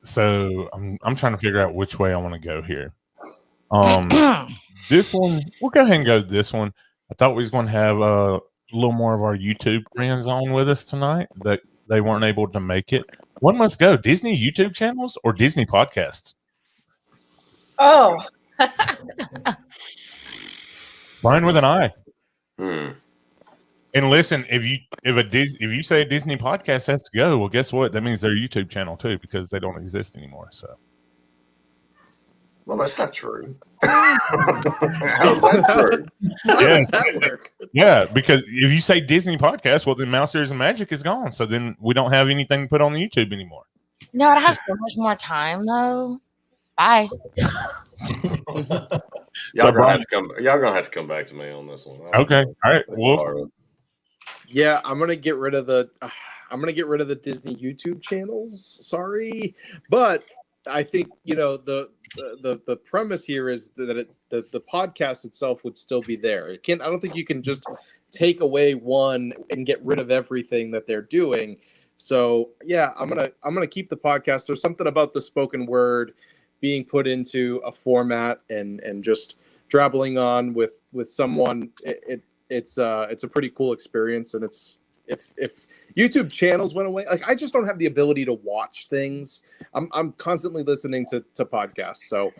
So I'm trying to figure out which way I want to go here. This one, we'll go ahead and go this one. I thought we was going to have a little more of our YouTube friends on with us tonight, but they weren't able to make it. One must go: Disney YouTube channels or Disney podcasts? Oh, Brian with an eye. And listen, if you say a Disney podcast has to go, well, guess what? That means their YouTube channel too, because they don't exist anymore. So. Well, that's not true. How's that true? How does that work? Yeah, because if you say Disney podcast, well, then Mouse Ears and Magic is gone. So then we don't have anything to put on YouTube anymore. No, it has so much more time though. Bye. Y'all gonna have to come back to me on this one. Okay. All right. Well, yeah, I'm gonna get rid of the Disney YouTube channels. Sorry, but I think the premise here is that the podcast itself would still be there. I don't think you can just take away one and get rid of everything that they're doing. So yeah, I'm gonna keep the podcast. There's something about the spoken word being put into a format and just drabbling on with someone. It's a pretty cool experience, and it's if YouTube channels went away, like I just don't have the ability to watch things. I'm constantly listening to podcasts. So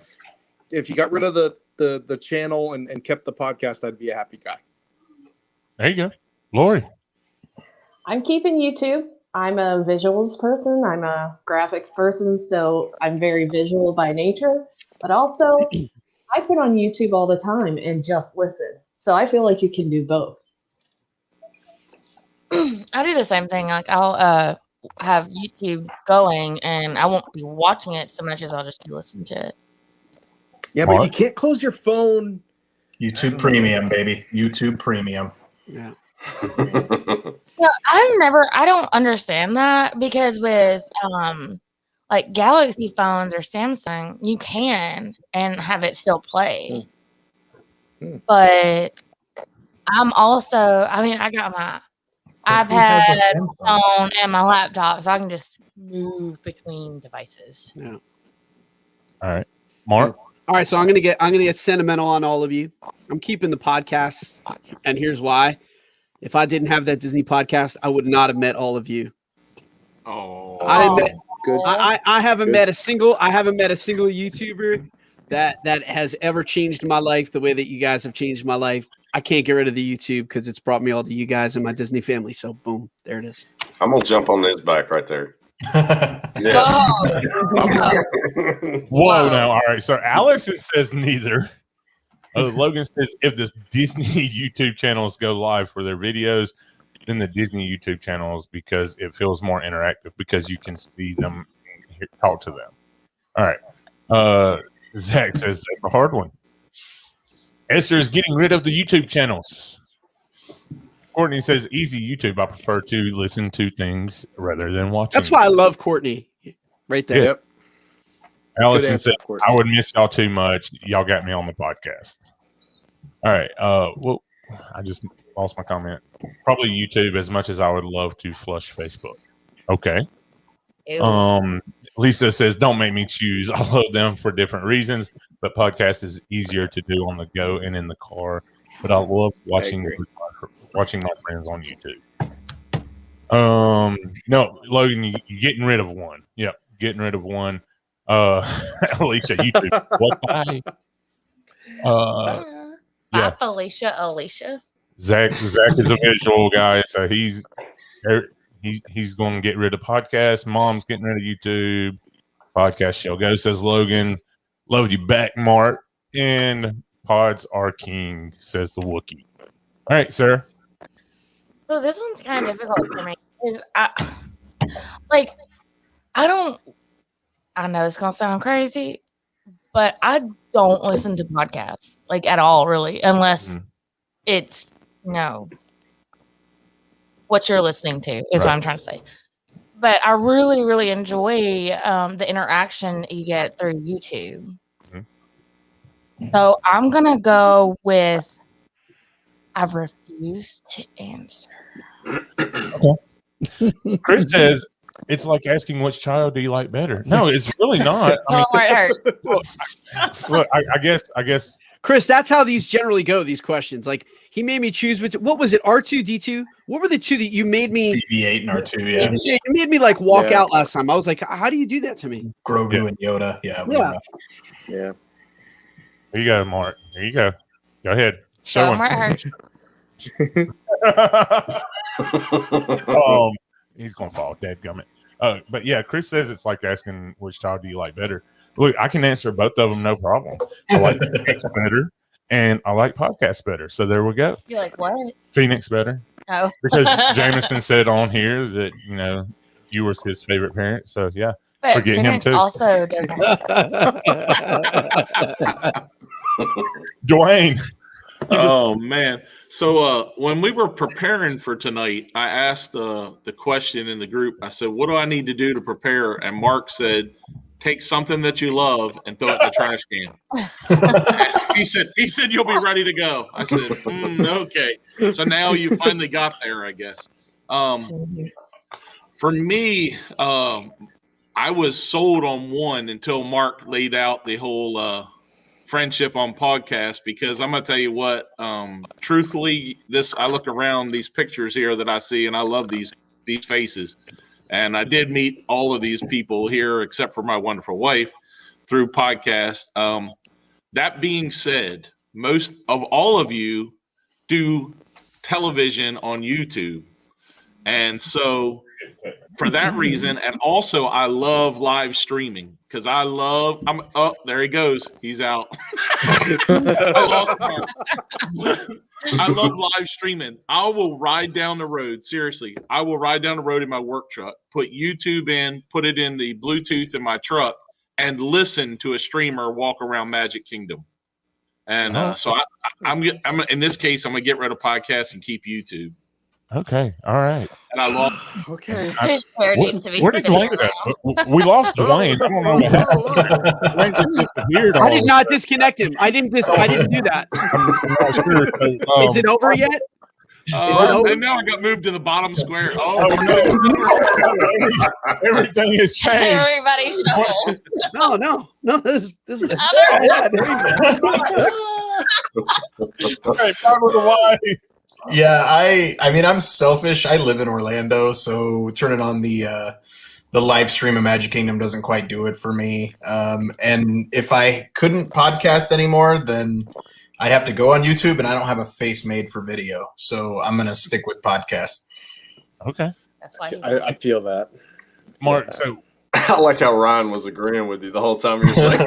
if you got rid of the channel and kept the podcast, I'd be a happy guy. There you go. Lori. I'm keeping YouTube. I'm a visuals person. I'm a graphics person, so I'm very visual by nature. But also, I put on YouTube all the time and just listen. So I feel like you can do both. I do the same thing. Like I'll have YouTube going, and I won't be watching it so much as I'll just be listening to it. Yeah, but you can't close your phone. YouTube Premium, baby. YouTube Premium. Yeah. I don't understand that because with like Galaxy phones or Samsung, you can and have it still play. But I'm also, I mean, I got my iPad, phone, and my laptop, so I can just move between devices. Yeah. All right, Mark. All right, so I'm gonna get sentimental on all of you. I'm keeping the podcasts, and here's why. If I didn't have that Disney podcast, I would not have met all of you. Oh, I haven't met a single YouTuber that has ever changed my life the way that you guys have changed my life. I can't get rid of the YouTube because it's brought me all to you guys and my Disney family. So boom, there it is. I'm gonna jump on this back right there. Whoa, now, all right. So Allison says neither. Logan says if the Disney YouTube channels go live for their videos, then the Disney YouTube channels, because it feels more interactive because you can see them and talk to them. All right. Zach says that's a hard one. Esther is getting rid of the YouTube channels. Courtney says easy YouTube. I prefer to listen to things rather than watching. That's why I love Courtney. Right there. Yep. Allison said, I would miss y'all too much. Y'all got me on the podcast. All right. Well, I just lost my comment. Probably YouTube as much as I would love to flush Facebook. Okay. Ew. Lisa says, don't make me choose. I love them for different reasons, but podcast is easier to do on the go and in the car. But I love watching my friends on YouTube. No, Logan, you're getting rid of one. Yep, getting rid of one. Alicia, YouTube. What? Bye. Bye, Felicia. Alicia. Zach is a visual guy, so he's going to get rid of podcasts. Mom's getting rid of YouTube. Podcast shall go, says Logan. Love you back, Mark. And pods are king, says the Wookiee. All right, Sarah. So this one's kind of difficult for me. I know it's going to sound crazy, but I don't listen to podcasts, like, at all, really, unless it's, what you're listening to is what I'm trying to say. But I really, really enjoy the interaction you get through YouTube. So I'm going to go with I've refused to answer. Okay. Chris says it's like asking which child do you like better. No, it's really not. I guess. Chris, that's how these generally go. These questions, like he made me choose between. What was it? R2D2. What were the two that you made me? BB-8 and R2. Yeah. You made me like walk out last time. I was like, how do you do that to me? Grogu and Yoda. Yeah. Yeah. Here you go, Mark. Here you go. Go ahead. Show him. He's gonna fall, dadgummit. But yeah, Chris says it's like asking which child do you like better. Look, I can answer both of them, no problem. I like Phoenix better, and I like podcasts better. So there we go. You're like, what? Phoenix better. Oh, because Jameson said on here that you were his favorite parent. So yeah, but forget Phoenix him too. Also, Dwayne. Oh man! So when we were preparing for tonight, I asked the question in the group. I said, "What do I need to do to prepare?" And Mark said, "Take something that you love and throw it in the trash can." he said you'll be ready to go. I said, "Okay." So now you finally got there, I guess. For me, I was sold on one until Mark laid out the whole friendship on podcast, because I'm gonna tell you what, truthfully, I look around these pictures here that I see, and I love these faces, and I did meet all of these people here except for my wonderful wife through podcast. That being said, most of all of you do television on YouTube, and so for that reason, and also I love live streaming, because there he goes. He's out. I lost him. I love live streaming. I will ride down the road. Seriously, I will ride down the road in my work truck, put YouTube in, put it in the Bluetooth in my truck, and listen to a streamer walk around Magic Kingdom. And so I'm in this case, I'm gonna get rid of podcasts and keep YouTube. Okay. All right. And I lost. Okay. His hair needs to be Where did sitting Dwayne around. go? We lost Dwayne. I don't know what happened. Dwayne just disappeared. I did not disconnect him. I didn't do that. I'm not sure. So, Is it over yet? And now I got moved to the bottom square. Oh, no. Everything has changed. Everybody shuffle. No. This is Other yeah, there you go. Hey, Brian with a Y. Yeah, I mean, I'm selfish. I live in Orlando, so turning on the live stream of Magic Kingdom doesn't quite do it for me. And if I couldn't podcast anymore, then I'd have to go on YouTube, and I don't have a face made for video, so I'm gonna stick with podcast. Okay, that's why I feel that. Mark. So I like how Ryan was agreeing with you the whole time you were saying.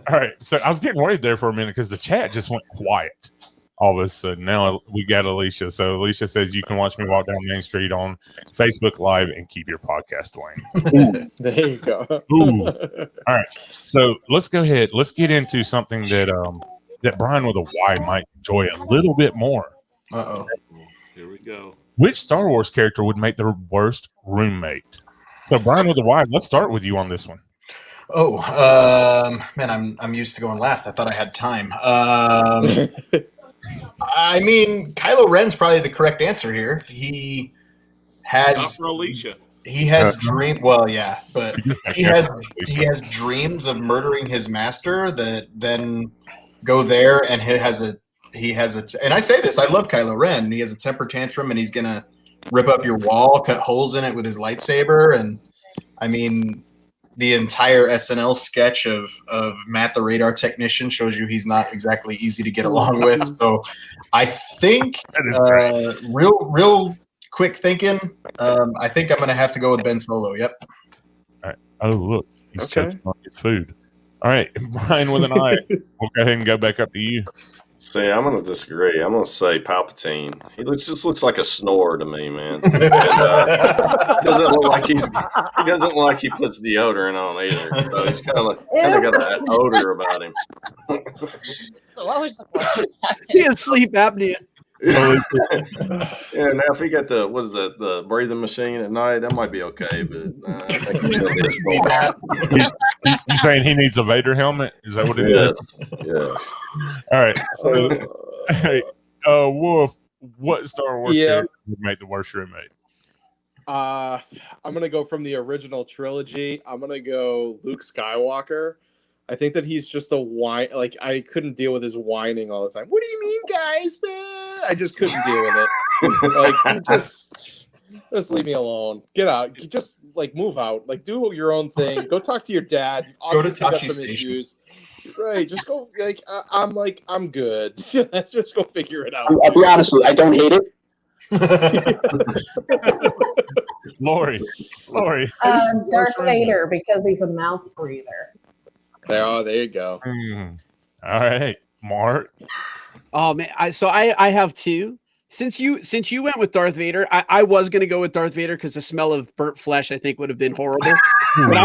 all right, so I was getting worried there for a minute because the chat just went quiet all of a sudden. Now we got Alicia. So Alicia says you can watch me walk down Main Street on Facebook Live and keep your podcast, Dwayne. There you go. Ooh. All right, so let's go ahead. Let's get into something that Brian with a Y might enjoy a little bit more. Uh-oh. Here we go. Which Star Wars character would make the worst roommate? So Brian with a Y, let's start with you on this one. Oh, man, I'm used to going last. I thought I had time. I mean, Kylo Ren's probably the correct answer here. He Not has for Alicia. he has dream. Well, yeah, but he has dreams of murdering his master that then go there, and he has a. And I say this, I love Kylo Ren. He has a temper tantrum, and he's gonna rip up your wall, cut holes in it with his lightsaber, and I mean, the entire SNL sketch of Matt the radar technician shows you he's not exactly easy to get along with. So I think real quick thinking, I think I'm going to have to go with Ben Solo. Yep. All right. Oh, look. He's choking on his food. All right. Brian with an I. We'll go ahead and go back up to you. See, I'm going to disagree. I'm going to say Palpatine. He just looks like a snore to me, man. And, doesn't look like he doesn't look like he puts deodorant on either. So he's kind of got that odor about him. So what was the question? He has sleep apnea. Yeah, now if he got the breathing machine at night, that might be okay. But I think he's going to be a snore. You saying he needs a Vader helmet? Is that what it is? Yes. All right. So, hey, Wolf, what Star Wars character would make the worst roommate? I'm gonna go from the original trilogy. I'm gonna go Luke Skywalker. I think that he's just a whine. Like, I couldn't deal with his whining all the time. What do you mean, guys, man? I just couldn't deal with it. Like, just leave me alone. Get out. Just like move out. Like, do your own thing. Go talk to your dad. You've Go to obviously got Tachi some Station. issues. Right. Just go. I'm good. Just go figure it out. I'll be honest with you, I don't hate it. Lori. Darth Vader, because he's a mouth breather. There you go. All right, Mark. Oh man, I have two. Since you went with Darth Vader, I was gonna go with Darth Vader because the smell of burnt flesh I think would have been horrible. But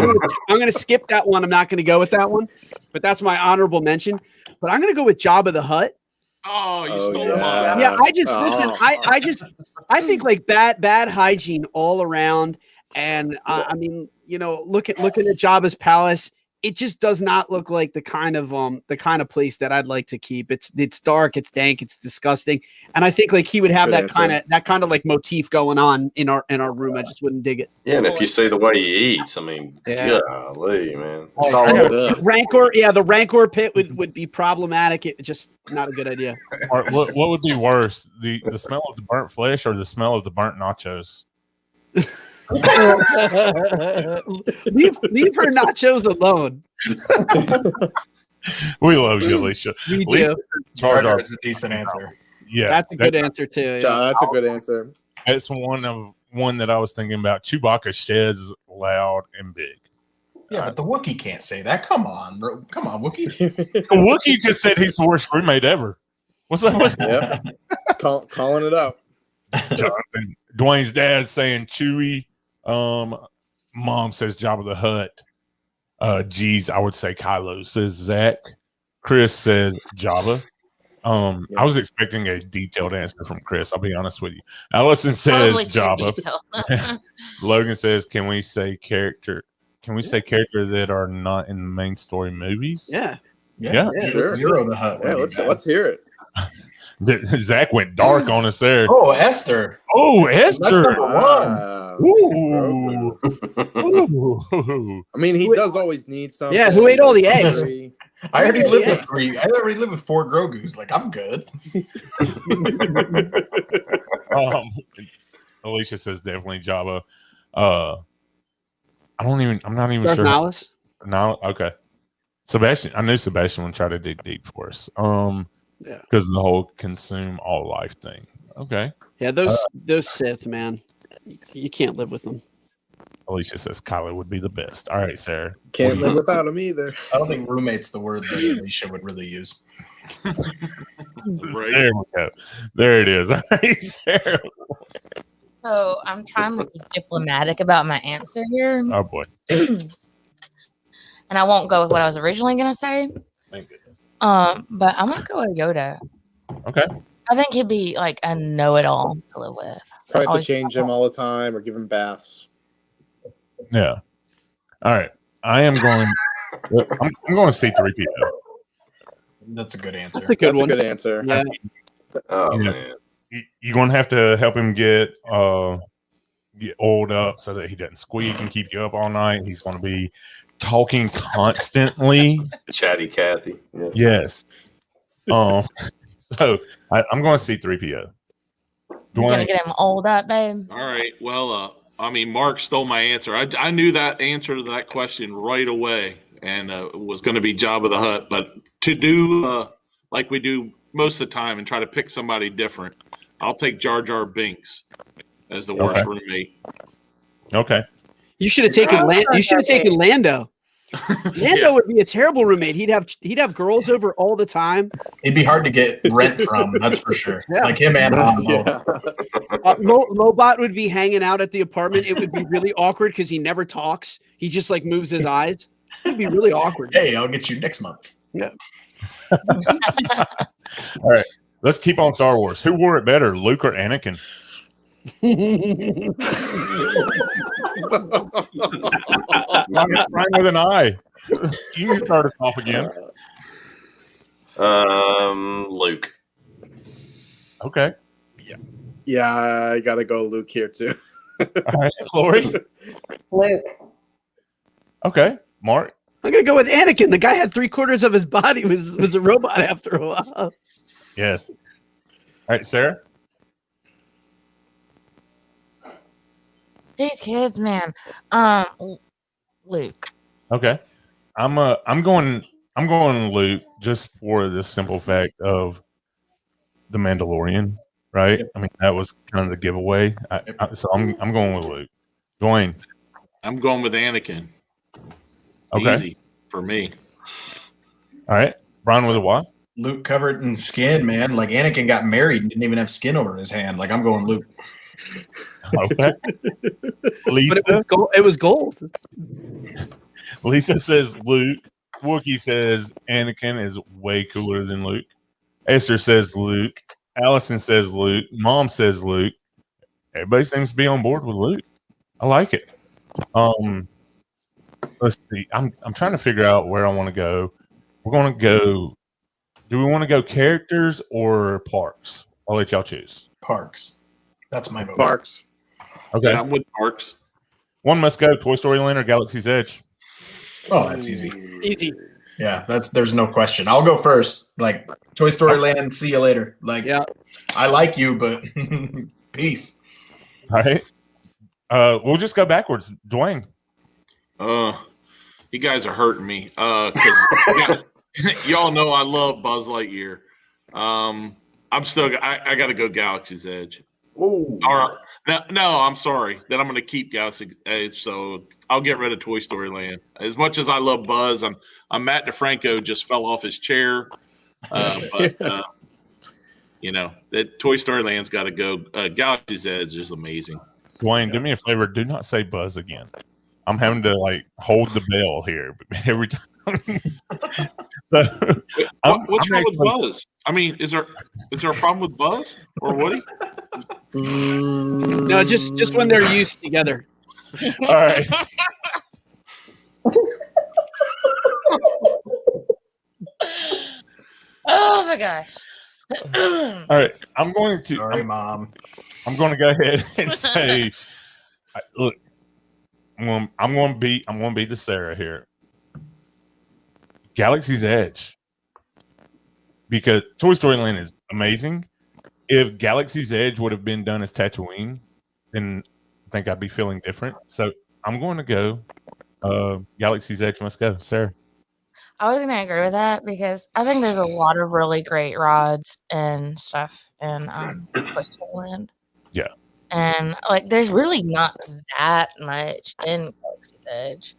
I'm gonna skip that one. I'm not gonna go with that one. But that's my honorable mention. But I'm gonna go with Jabba the Hutt. Oh, you stole mine. Yeah, listen. I think like bad hygiene all around, and I mean, looking at Jabba's palace, it just does not look like the kind of place that I'd like to keep. It's dark, it's dank, it's disgusting, and I think like he would have that kind of like motif going on in our room. I just wouldn't dig it. Yeah, and if you see the way he eats, I mean, golly, man, it's all Rancor. Yeah, the Rancor pit would be problematic. It just not a good idea. What would be worse, the smell of the burnt flesh or the smell of the burnt nachos? leave her nachos alone. We love you, Alicia. We do. That's a decent answer. Yeah, that's a good answer too. Yeah. That's a good answer. That's one that I was thinking about. Chewbacca sheds loud and big. Yeah, but the Wookiee can't say that. Come on, bro. Come on, Wookiee. The Wookiee just said he's the worst roommate ever. What's that? Yep. Calling it out. Jonathan, Dwayne's dad saying Chewie. Mom says Jabba the Hutt. Geez, I would say Kylo, says Zach. Chris says Jabba. I was expecting a detailed answer from Chris. I'll be honest with you. Allison says Probably too Java. detailed. Logan says, "Can we say character? Can we say character that are not in the main story movies?" Yeah. Sure. Zero the Hutt. Yeah, let's hear it. Zach went dark on us there. Oh, Esther. Oh, That's Esther. number one. Ooh. Ooh. I mean, he does always need something. Yeah, who ate all the eggs? I already live with 3. I already live with 4 Grogu's. Like, I'm good. Alicia says definitely Jabba. I'm not even Darth sure. Malice? No, okay. Sebastian, I knew Sebastian would try to dig deep for us. Because of the whole consume all life thing. Okay. Yeah, those Sith, man, you can't live with them. Alicia says Kylo would be the best. All right, Sarah. Can't live without him either. I don't think roommate's the word that Alicia would really use. Right. There we go. There it is. All right, Sarah. So I'm trying to be diplomatic about my answer here. Oh boy. And I won't go with what I was originally gonna say. Thank goodness. But I'm gonna go with Yoda. Okay. I think he'd be like a know-it-all to live with. Probably have to Always- change him all the time or give him baths. Yeah. All right. I am going. I'm going to C3PO. That's a good answer. That's a good one. Good answer. Yeah. Oh Yeah. man. You're going to have to help him get oiled up so that he doesn't squeak and keep you up all night. He's going to be talking constantly. Chatty Cathy. Yeah. Yes. So I'm going to C3PO. You're gonna get him old up, babe. All right. Well, I mean, Mark stole my answer. I knew that answer to that question right away, and was going to be Jabba the Hutt. But to do like we do most of the time and try to pick somebody different, I'll take Jar Jar Binks as the worst roommate. Okay. You should have taken Lando. Lando would be a terrible roommate. He'd have girls over all the time. He'd be hard to get rent from, that's for sure. Yeah. Like him and Han. Yeah. Lobot would be hanging out at the apartment. It would be really awkward because he never talks. He just like moves his eyes. It'd be really awkward. Hey, I'll get you next month. Yeah. All right. Let's keep on Star Wars. Who wore it better, Luke or Anakin? Ryan with an eye. You can start us off again. Luke. Okay. Yeah, I gotta go Luke here too. All right, Lori. Luke. Okay, Mark. I'm gonna go with Anakin. The guy had 3/4 of his body was a robot after a while. Yes. All right, Sarah. These kids, man. Luke. Okay. I'm going Luke just for the simple fact of the Mandalorian, right? I mean, that was kind of the giveaway. So I'm going with Luke. Dwayne. I'm going with Anakin. Okay. Easy for me. All right. Brian with a what? Luke covered in skin, man. Like Anakin got married and didn't even have skin over his hand. Like I'm going Luke. Okay. Lisa. But it was gold. Lisa says Luke. Wookie says Anakin is way cooler than Luke. Esther says Luke. Allison says Luke. Mom says Luke. Everybody seems to be on board with Luke. I like it. Let's see. I'm trying to figure out where I want to go. We're going to go. Do we want to go characters or parks? I'll let y'all choose. Parks. That's my vote. Parks. Okay. Yeah, I'm with Parks. One must go. Toy Story Land or Galaxy's Edge? Oh, that's easy. Easy. Yeah, there's no question. I'll go first. Like Toy Story Land, see you later. Like, Yeah. I like you, but peace. All right. We'll just go backwards. Dwayne. You guys are hurting me. 'Cause y'all know I love Buzz Lightyear. I'm still. I got to go Galaxy's Edge. Ooh. Or no, I'm sorry. Then I'm going to keep Galaxy's Edge. So I'll get rid of Toy Story Land. As much as I love Buzz, I'm Matt DeFranco just fell off his chair. But that Toy Story Land's got to go. Galaxy's Edge is amazing. Dwayne, do me a favor. Do not say Buzz again. I'm having to hold the bell here every time. So, what's wrong with Buzz? I mean, is there a problem with Buzz or Woody? No, just when they're used together. All right. Oh my gosh. All right. I'm going to. Sorry, Mom. I'm going to go ahead and say, look, I'm going to be the Sarah here. Galaxy's Edge, because Toy Story Land is amazing. If Galaxy's Edge would have been done as Tatooine, then I think I'd be feeling different. So I'm going to go. Galaxy's Edge must go, Sarah. I was gonna agree with that because I think there's a lot of really great rides and stuff in Toy Story Land. Yeah. And like there's really not that much in Galaxy's Edge.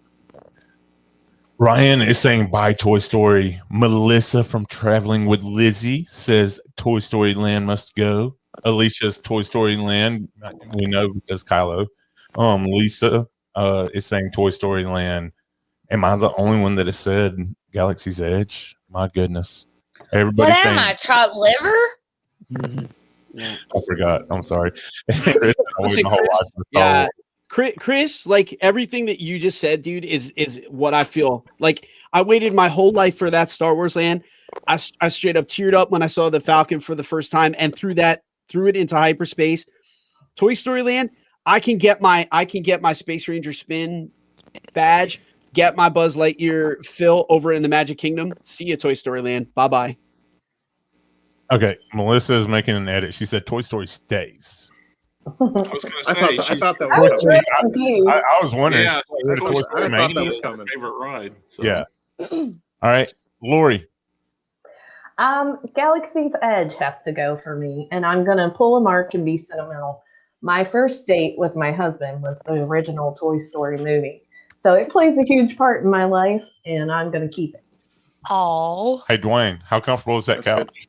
Ryan is saying bye Toy Story. Melissa from Traveling with Lizzie says Toy Story Land must go. Alicia's Toy Story Land, we know because Kylo. Lisa is saying Toy Story Land. Am I the only one that has said Galaxy's Edge? My goodness. Everybody's What saying am I, chopped liver? I forgot. I'm sorry. Listen, Chris, like everything that you just said, dude, is what I feel. Like I waited my whole life for that Star Wars Land. I straight up teared up when I saw the Falcon for the first time and threw it into hyperspace. Toy Story Land, I can get my Space Ranger spin badge, get my Buzz Lightyear fill over in the Magic Kingdom. See you, Toy Story Land. Bye-bye. Okay, Melissa is making an edit. She said Toy Story stays. I thought that was confused. I was wondering. Yeah, Toy Story I thought that Mania was is my coming. favorite ride. So. Yeah. All right, Lori. Galaxy's Edge has to go for me, and I'm gonna pull a mark and be sentimental. My first date with my husband was the original Toy Story movie, so it plays a huge part in my life, and I'm gonna keep it. Oh. Hey, Dwayne, how comfortable is that That's couch?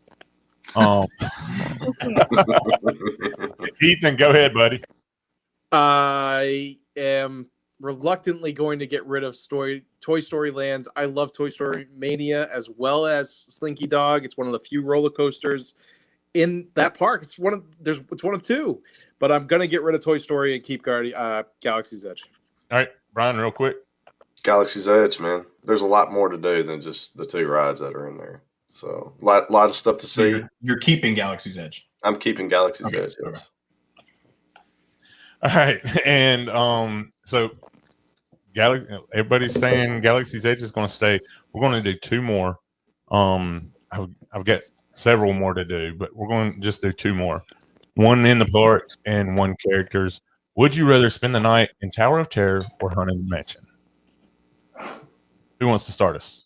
Ethan, go ahead, buddy. I am reluctantly going to get rid of Toy Story Land. I love Toy Story Mania as well as Slinky Dog. It's one of the few roller coasters in that park. It's one of two. But I'm gonna get rid of Toy Story and keep Galaxy's Edge. All right, Brian, real quick. Galaxy's Edge, man. There's a lot more to do than just the two rides that are in there. So a lot of stuff to see. You're keeping Galaxy's Edge. I'm keeping Galaxy's Edge. Yes. All right, and so everybody's saying Galaxy's Edge is going to stay. We're going to do two more. I've got several more to do, but we're going to just do two more. One in the parks and one characters. Would you rather spend the night in Tower of Terror or Haunted Mansion? Who wants to start us?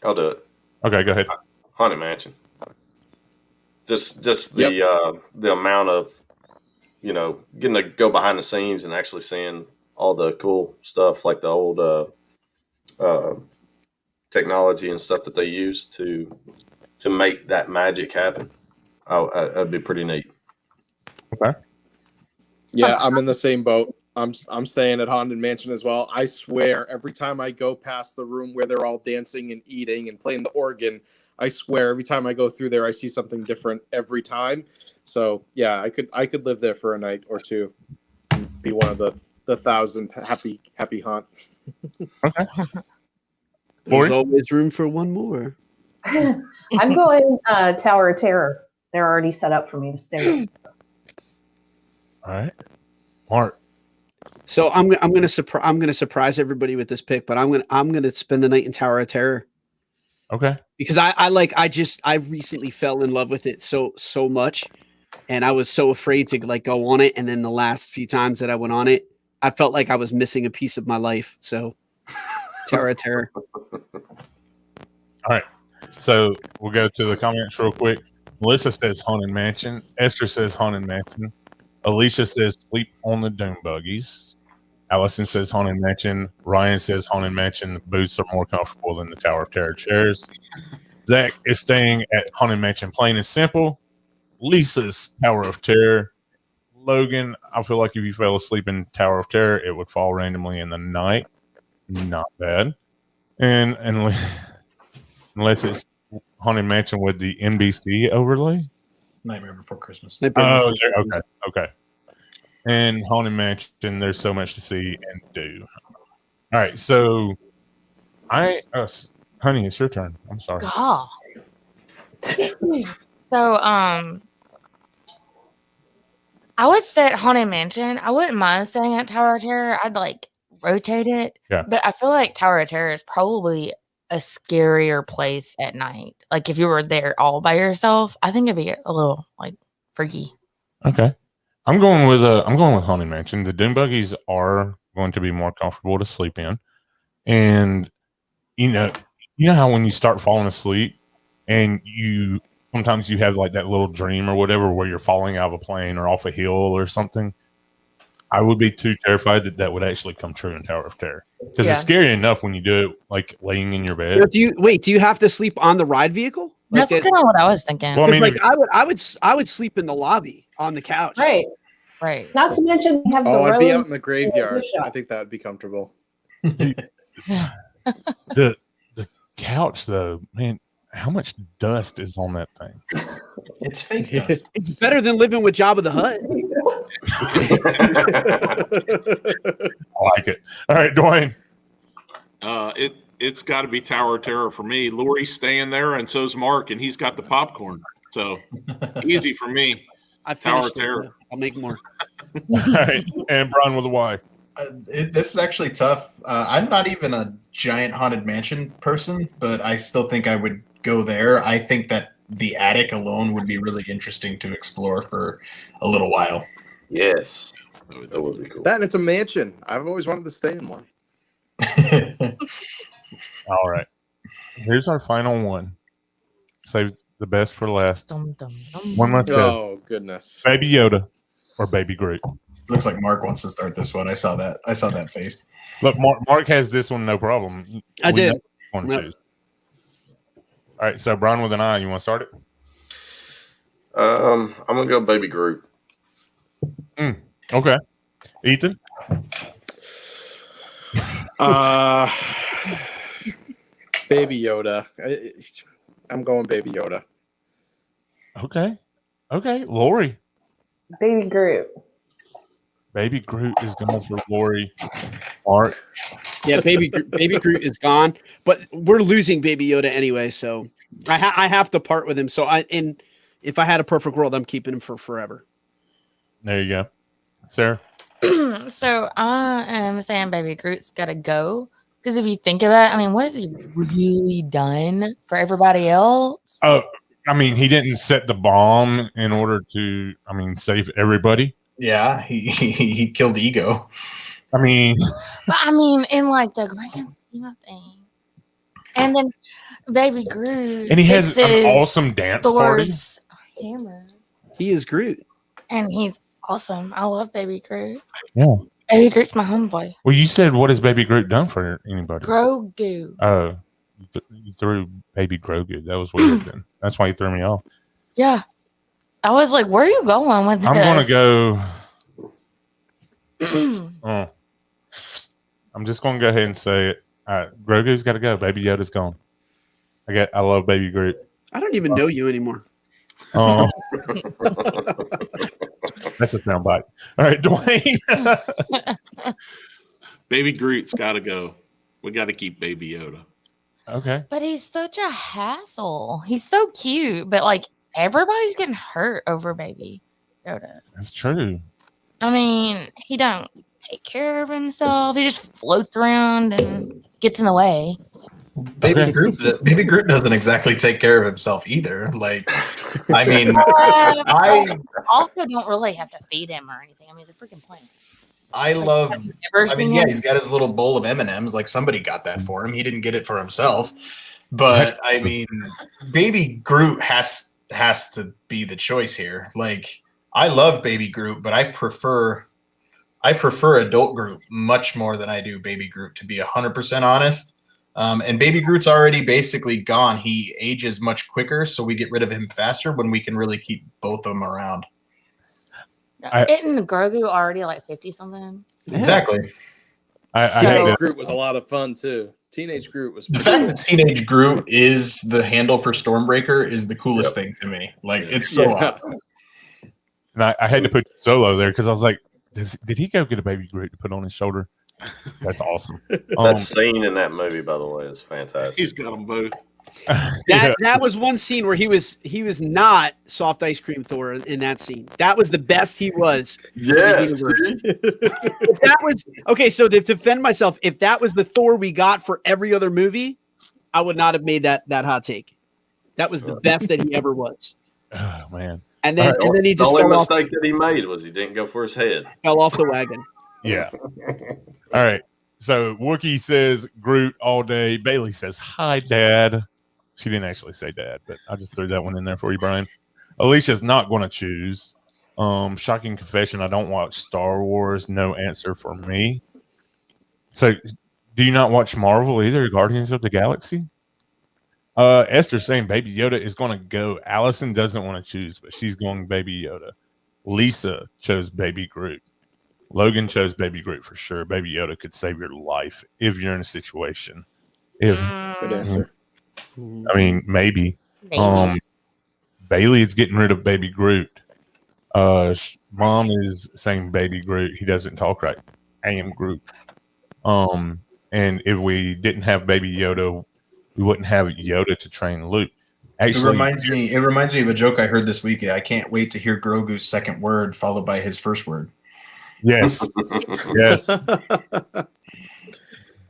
I'll do it. Okay, go ahead. Haunted Mansion. Just the amount of, getting to go behind the scenes and actually seeing all the cool stuff, like the old technology and stuff that they use to make that magic happen. That'd be pretty neat. Okay. Yeah, I'm in the same boat. I'm staying at Haunted Mansion as well. I swear, every time I go past the room where they're all dancing and eating and playing the organ, I swear every time I go through there, I see something different every time. So yeah, I could live there for a night or two, be one of the 1,000 happy haunt. Okay. There's always room for one more. I'm going Tower of Terror. They're already set up for me to stay. So. All right, Mark. So I'm gonna surprise everybody with this pick, but I'm gonna spend the night in Tower of Terror. Okay. Because I recently fell in love with it so much, and I was so afraid to go on it. And then the last few times that I went on it, I felt like I was missing a piece of my life. So Tower of Terror. All right. So we'll go to the comments real quick. Melissa says Haunted Mansion. Esther says Haunted Mansion. Alicia says sleep on the dune buggies. Allison says Haunted Mansion. Ryan says Haunted Mansion. The booths are more comfortable than the Tower of Terror chairs. Zach is staying at Haunted Mansion, plain and simple. Lisa's Tower of Terror. Logan, I feel like if you fell asleep in Tower of Terror, it would fall randomly in the night. Not bad. And unless it's Haunted Mansion with the NBC overlay. Nightmare Before Christmas. Oh, okay. And Haunted Mansion, there's so much to see and do. All right, so honey, it's your turn. I'm sorry. God. So, I would stay at Haunted Mansion. I wouldn't mind staying at Tower of Terror. I'd like rotate it. Yeah. But I feel like Tower of Terror is probably a scarier place at night. Like if you were there all by yourself, I think it'd be a little like freaky. Okay. I'm going with Haunted Mansion. The dune buggies are going to be more comfortable to sleep in. And you know how when you start falling asleep and sometimes you have like that little dream or whatever where you're falling out of a plane or off a hill or something. I would be too terrified that would actually come true in Tower of Terror. Because it's scary enough when you do it like laying in your bed. Or do you have to sleep on the ride vehicle? That's kind of what I was thinking. Well, I mean, I would sleep in the lobby on the couch. Right. Not to mention have the I'd be out in roads the graveyard. I think that would be comfortable. The couch though, man, how much dust is on that thing? It's fake dust. It's better than living with Jabba the Hutt. I like it. All right, Dwayne. It's got to be Tower of Terror for me. Lori's staying there, and so's Mark, and he's got the popcorn. So easy for me. Tower of Terror. I'll make more. All right, and Brian with a Y. This is actually tough. I'm not even a giant Haunted Mansion person, but I still think I would go there. I think that the attic alone would be really interesting to explore for a little while. Yes, that would be cool. That and it's a mansion. I've always wanted to stay in one. All right, here's our final one. Save the best for last. One must go. Oh goodness! Baby Yoda or Baby Groot. Looks like Mark wants to start this one. I saw that face. Look, Mark has this one, no problem. I did. All right, so Brian with an I, you want to start it? I'm gonna go Baby Groot. Okay, Ethan. Baby Yoda. I'm going Baby Yoda. Okay, Lori. Baby Groot. Baby Groot is going for Lori. Mark. Yeah, Baby Groot is gone, but we're losing Baby Yoda anyway, so I have to part with him. So if I had a perfect world, I'm keeping him for forever. There you go, Sarah. So I am saying Baby Groot's got to go because if you think about it, I mean, what has he really done for everybody else? Oh, I mean, he didn't set the bomb in order to, save everybody. Yeah, he killed Ego. I mean, but I mean, in like the grand scheme of things, and then Baby Groot, and he has an awesome dance party. Hammer. He is Groot, and he's awesome. I love Baby Groot. Yeah, Baby Groot's my homeboy. Well, you said, what has Baby Groot done for anybody? Grogu. Oh, you threw Baby Grogu. That was weird. Then that's why you threw me off. Yeah. I was like, where are you going with this? I'm going to go. I'm just going to go ahead and say it. Grogu's got to go. Baby Yoda's gone. I love Baby Groot. I don't even know you anymore. Oh. That's a soundbite. All right, Dwayne. Baby Groot's got to go. We got to keep Baby Yoda. Okay. But he's such a hassle. He's so cute, but like, everybody's getting hurt over Baby Yoda. That's true. I mean, he don't take care of himself. He just floats around and gets in the way. Baby Groot doesn't exactly take care of himself either. Like, I mean, I also don't really have to feed him or anything. I mean, it's a freaking plant. He's got his little bowl of M&Ms. Like, somebody got that for him. He didn't get it for himself. But I mean, Baby Groot has to be the choice here. Like, I love Baby Groot, but I prefer adult Groot much more than I do Baby Groot, to be 100% honest. And Baby Groot's already basically gone. He ages much quicker, so we get rid of him faster when we can really keep both of them around. Isn't Grogu already like 50 something? Yeah. Exactly. Teenage Groot was a lot of fun too. Teenage Groot was the fact that Teenage Groot is the handle for Stormbreaker is the coolest thing to me. Like it's so awesome. And I had to put Solo there because I was like, did he go get a baby Groot to put on his shoulder? That's awesome. That scene in that movie, by the way, is fantastic. He's got them both. That was one scene where he was not soft ice cream Thor in that scene. That was the best he was. Yes. If that was okay. So to defend myself, if that was the Thor we got for every other movie, I would not have made that hot take. That was the best that he ever was. Oh man! And then he just the only fell mistake that he made was he didn't go for his head. Fell off the wagon. Yeah. All right. So Wookie says Groot all day. Bailey says hi, Dad. She didn't actually say Dad, but I just threw that one in there for you, Brian. Alicia's not going to choose. Shocking confession: I don't watch Star Wars. No answer for me. So, do you not watch Marvel either? Guardians of the Galaxy. Esther's saying Baby Yoda is going to go. Allison doesn't want to choose, but she's going Baby Yoda. Lisa chose Baby Groot. Logan chose Baby Groot for sure. Baby Yoda could save your life if you're in a situation. Good answer. I mean, maybe. Bailey is getting rid of Baby Groot. Mom is saying Baby Groot. He doesn't talk right. I am Groot. And if we didn't have Baby Yoda, we wouldn't have Yoda to train Luke. Actually, it reminds me of a joke I heard this week. I can't wait to hear Grogu's second word followed by his first word. Yes. Yes.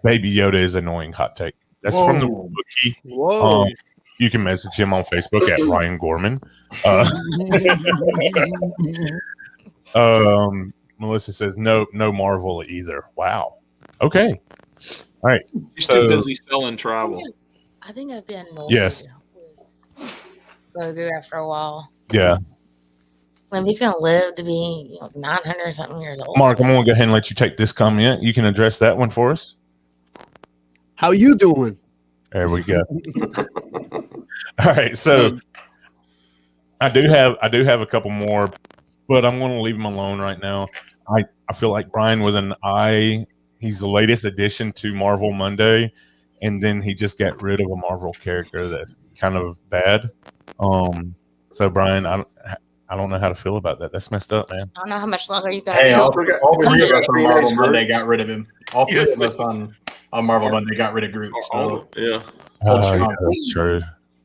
Baby Yoda is annoying. Hot take. That's from the Wookiee. Whoa. You can message him on Facebook at Ryan Gorman. Melissa says no Marvel either. Wow. Okay. All right. He's too busy selling travel. I think I've been yes. Grogu after a while. Yeah. When he's going to live to be 900 something years old. Mark, I'm going to go ahead and let you take this comment. You can address that one for us. How you doing? There we go. All right, so I do have a couple more, but I'm going to leave them alone right now. I feel like Brian with an I. He's the latest addition to Marvel Monday, and then he just got rid of a Marvel character that's kind of bad. So Brian, I don't know how to feel about that. That's messed up, man. I don't know how much longer you got. Hey, all three of us on Marvel Monday got rid of him. All three of us on Marvel Monday got rid of Groot. So yeah. That's true.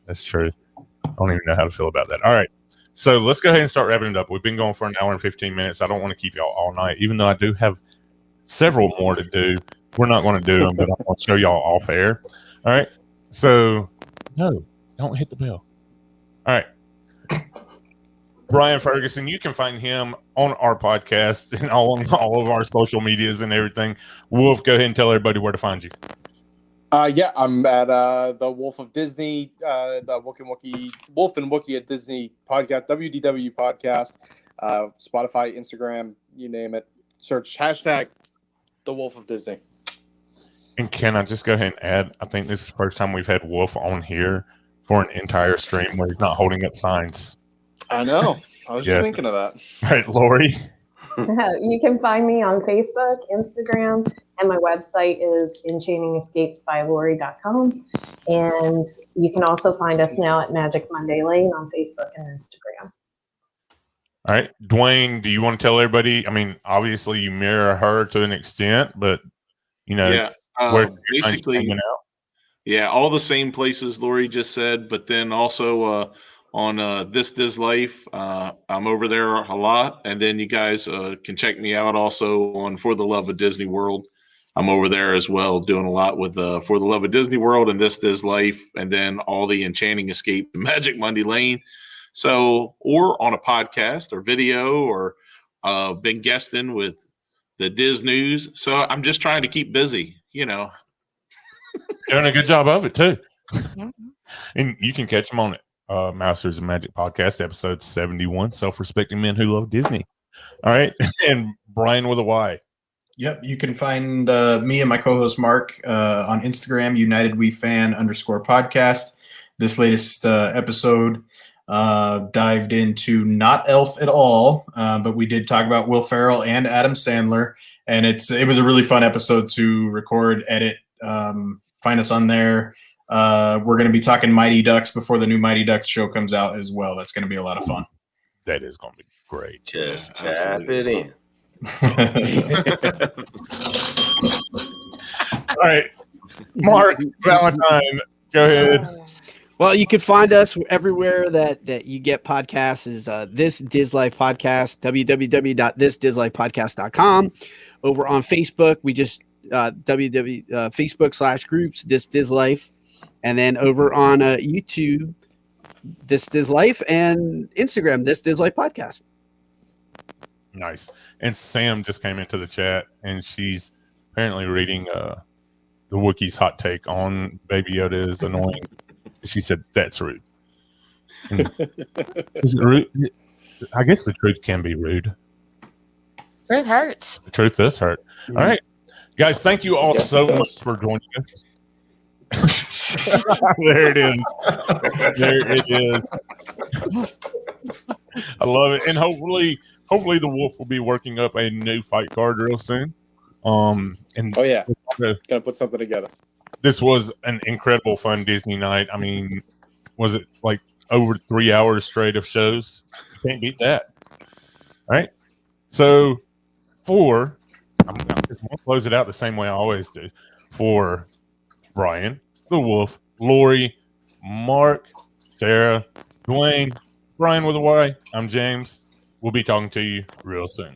That's true. I don't even know how to feel about that. All right. So let's go ahead and start wrapping it up. We've been going for an hour and 15 minutes. I don't want to keep y'all all night, even though I do have several more to do. We're not going to do them, but I'm going to show y'all off air. All right. So, no, don't hit the bell. All right. Brian Ferguson, you can find him on our podcast and all of our social medias and everything. Wolf, go ahead and tell everybody where to find you. Yeah, I'm at the Wolf of Disney, the Wolf and Wookie at Disney podcast, WDW podcast, Spotify, Instagram, you name it. Search hashtag the Wolf of Disney. And can I just go ahead and add? I think this is the first time we've had Wolf on here for an entire stream where he's not holding up signs. I know. I was just thinking of that. All right, Lori. You can find me on Facebook, Instagram, and my website is enchantingescapesbylori.com. And you can also find us now at Magic Monday Lane on Facebook and Instagram. All right, Dwayne, do you want to tell everybody? I mean, obviously you mirror her to an extent, but where basically, all the same places Lori just said, but then also on This Diz Life, I'm over there a lot, and then you guys can check me out also on For the Love of Disney World. I'm over there as well, doing a lot with For the Love of Disney World and This Diz Life, and then all the Enchanting Escape, Magic Monday Lane. So, or on a podcast or video, or been guesting with the Diz News. So I'm just trying to keep busy, Doing a good job of it too. And you can catch them on it. Masters of Magic podcast, episode 71, Self-Respecting Men Who Love Disney. All right. And Brian with a Y. Yep. You can find me and my co-host Mark on Instagram, UnitedWeFan_podcast. This latest episode dived into not Elf at all, but we did talk about Will Ferrell and Adam Sandler, and it was a really fun episode to record, edit, Find us on there. We're going to be talking Mighty Ducks before the new Mighty Ducks show comes out as well. That's going to be a lot of fun. That is going to be great. Just tap it in. All right, Mark Valentine, go ahead. Well, you can find us everywhere that you get podcasts. Is This Diz Life Podcast, www.thisdizlifepodcast.com. Over on Facebook, we just Facebook/groups This Diz Life, and then over on YouTube, This Diz Life, and Instagram, This Diz Life Podcast. Nice. And Sam just came into the chat, and she's apparently reading the Wookiee's hot take on Baby Yoda is annoying. She said that's rude. Is it rude? I guess the truth can be rude. Truth hurts. The truth does hurt. All right, guys, thank you all so much for joining us. There it is. There it is. I love it, and hopefully the Wolf will be working up a new fight card real soon. And gonna put something together. This was an incredible fun Disney night. I mean, was it like over 3 hours straight of shows? Can't beat that. All right. So I'm going to close it out the same way I always do. For Brian, the Wolf, Lori, Mark, Sarah, Dwayne, Brian with a Y, I'm James. We'll be talking to you real soon.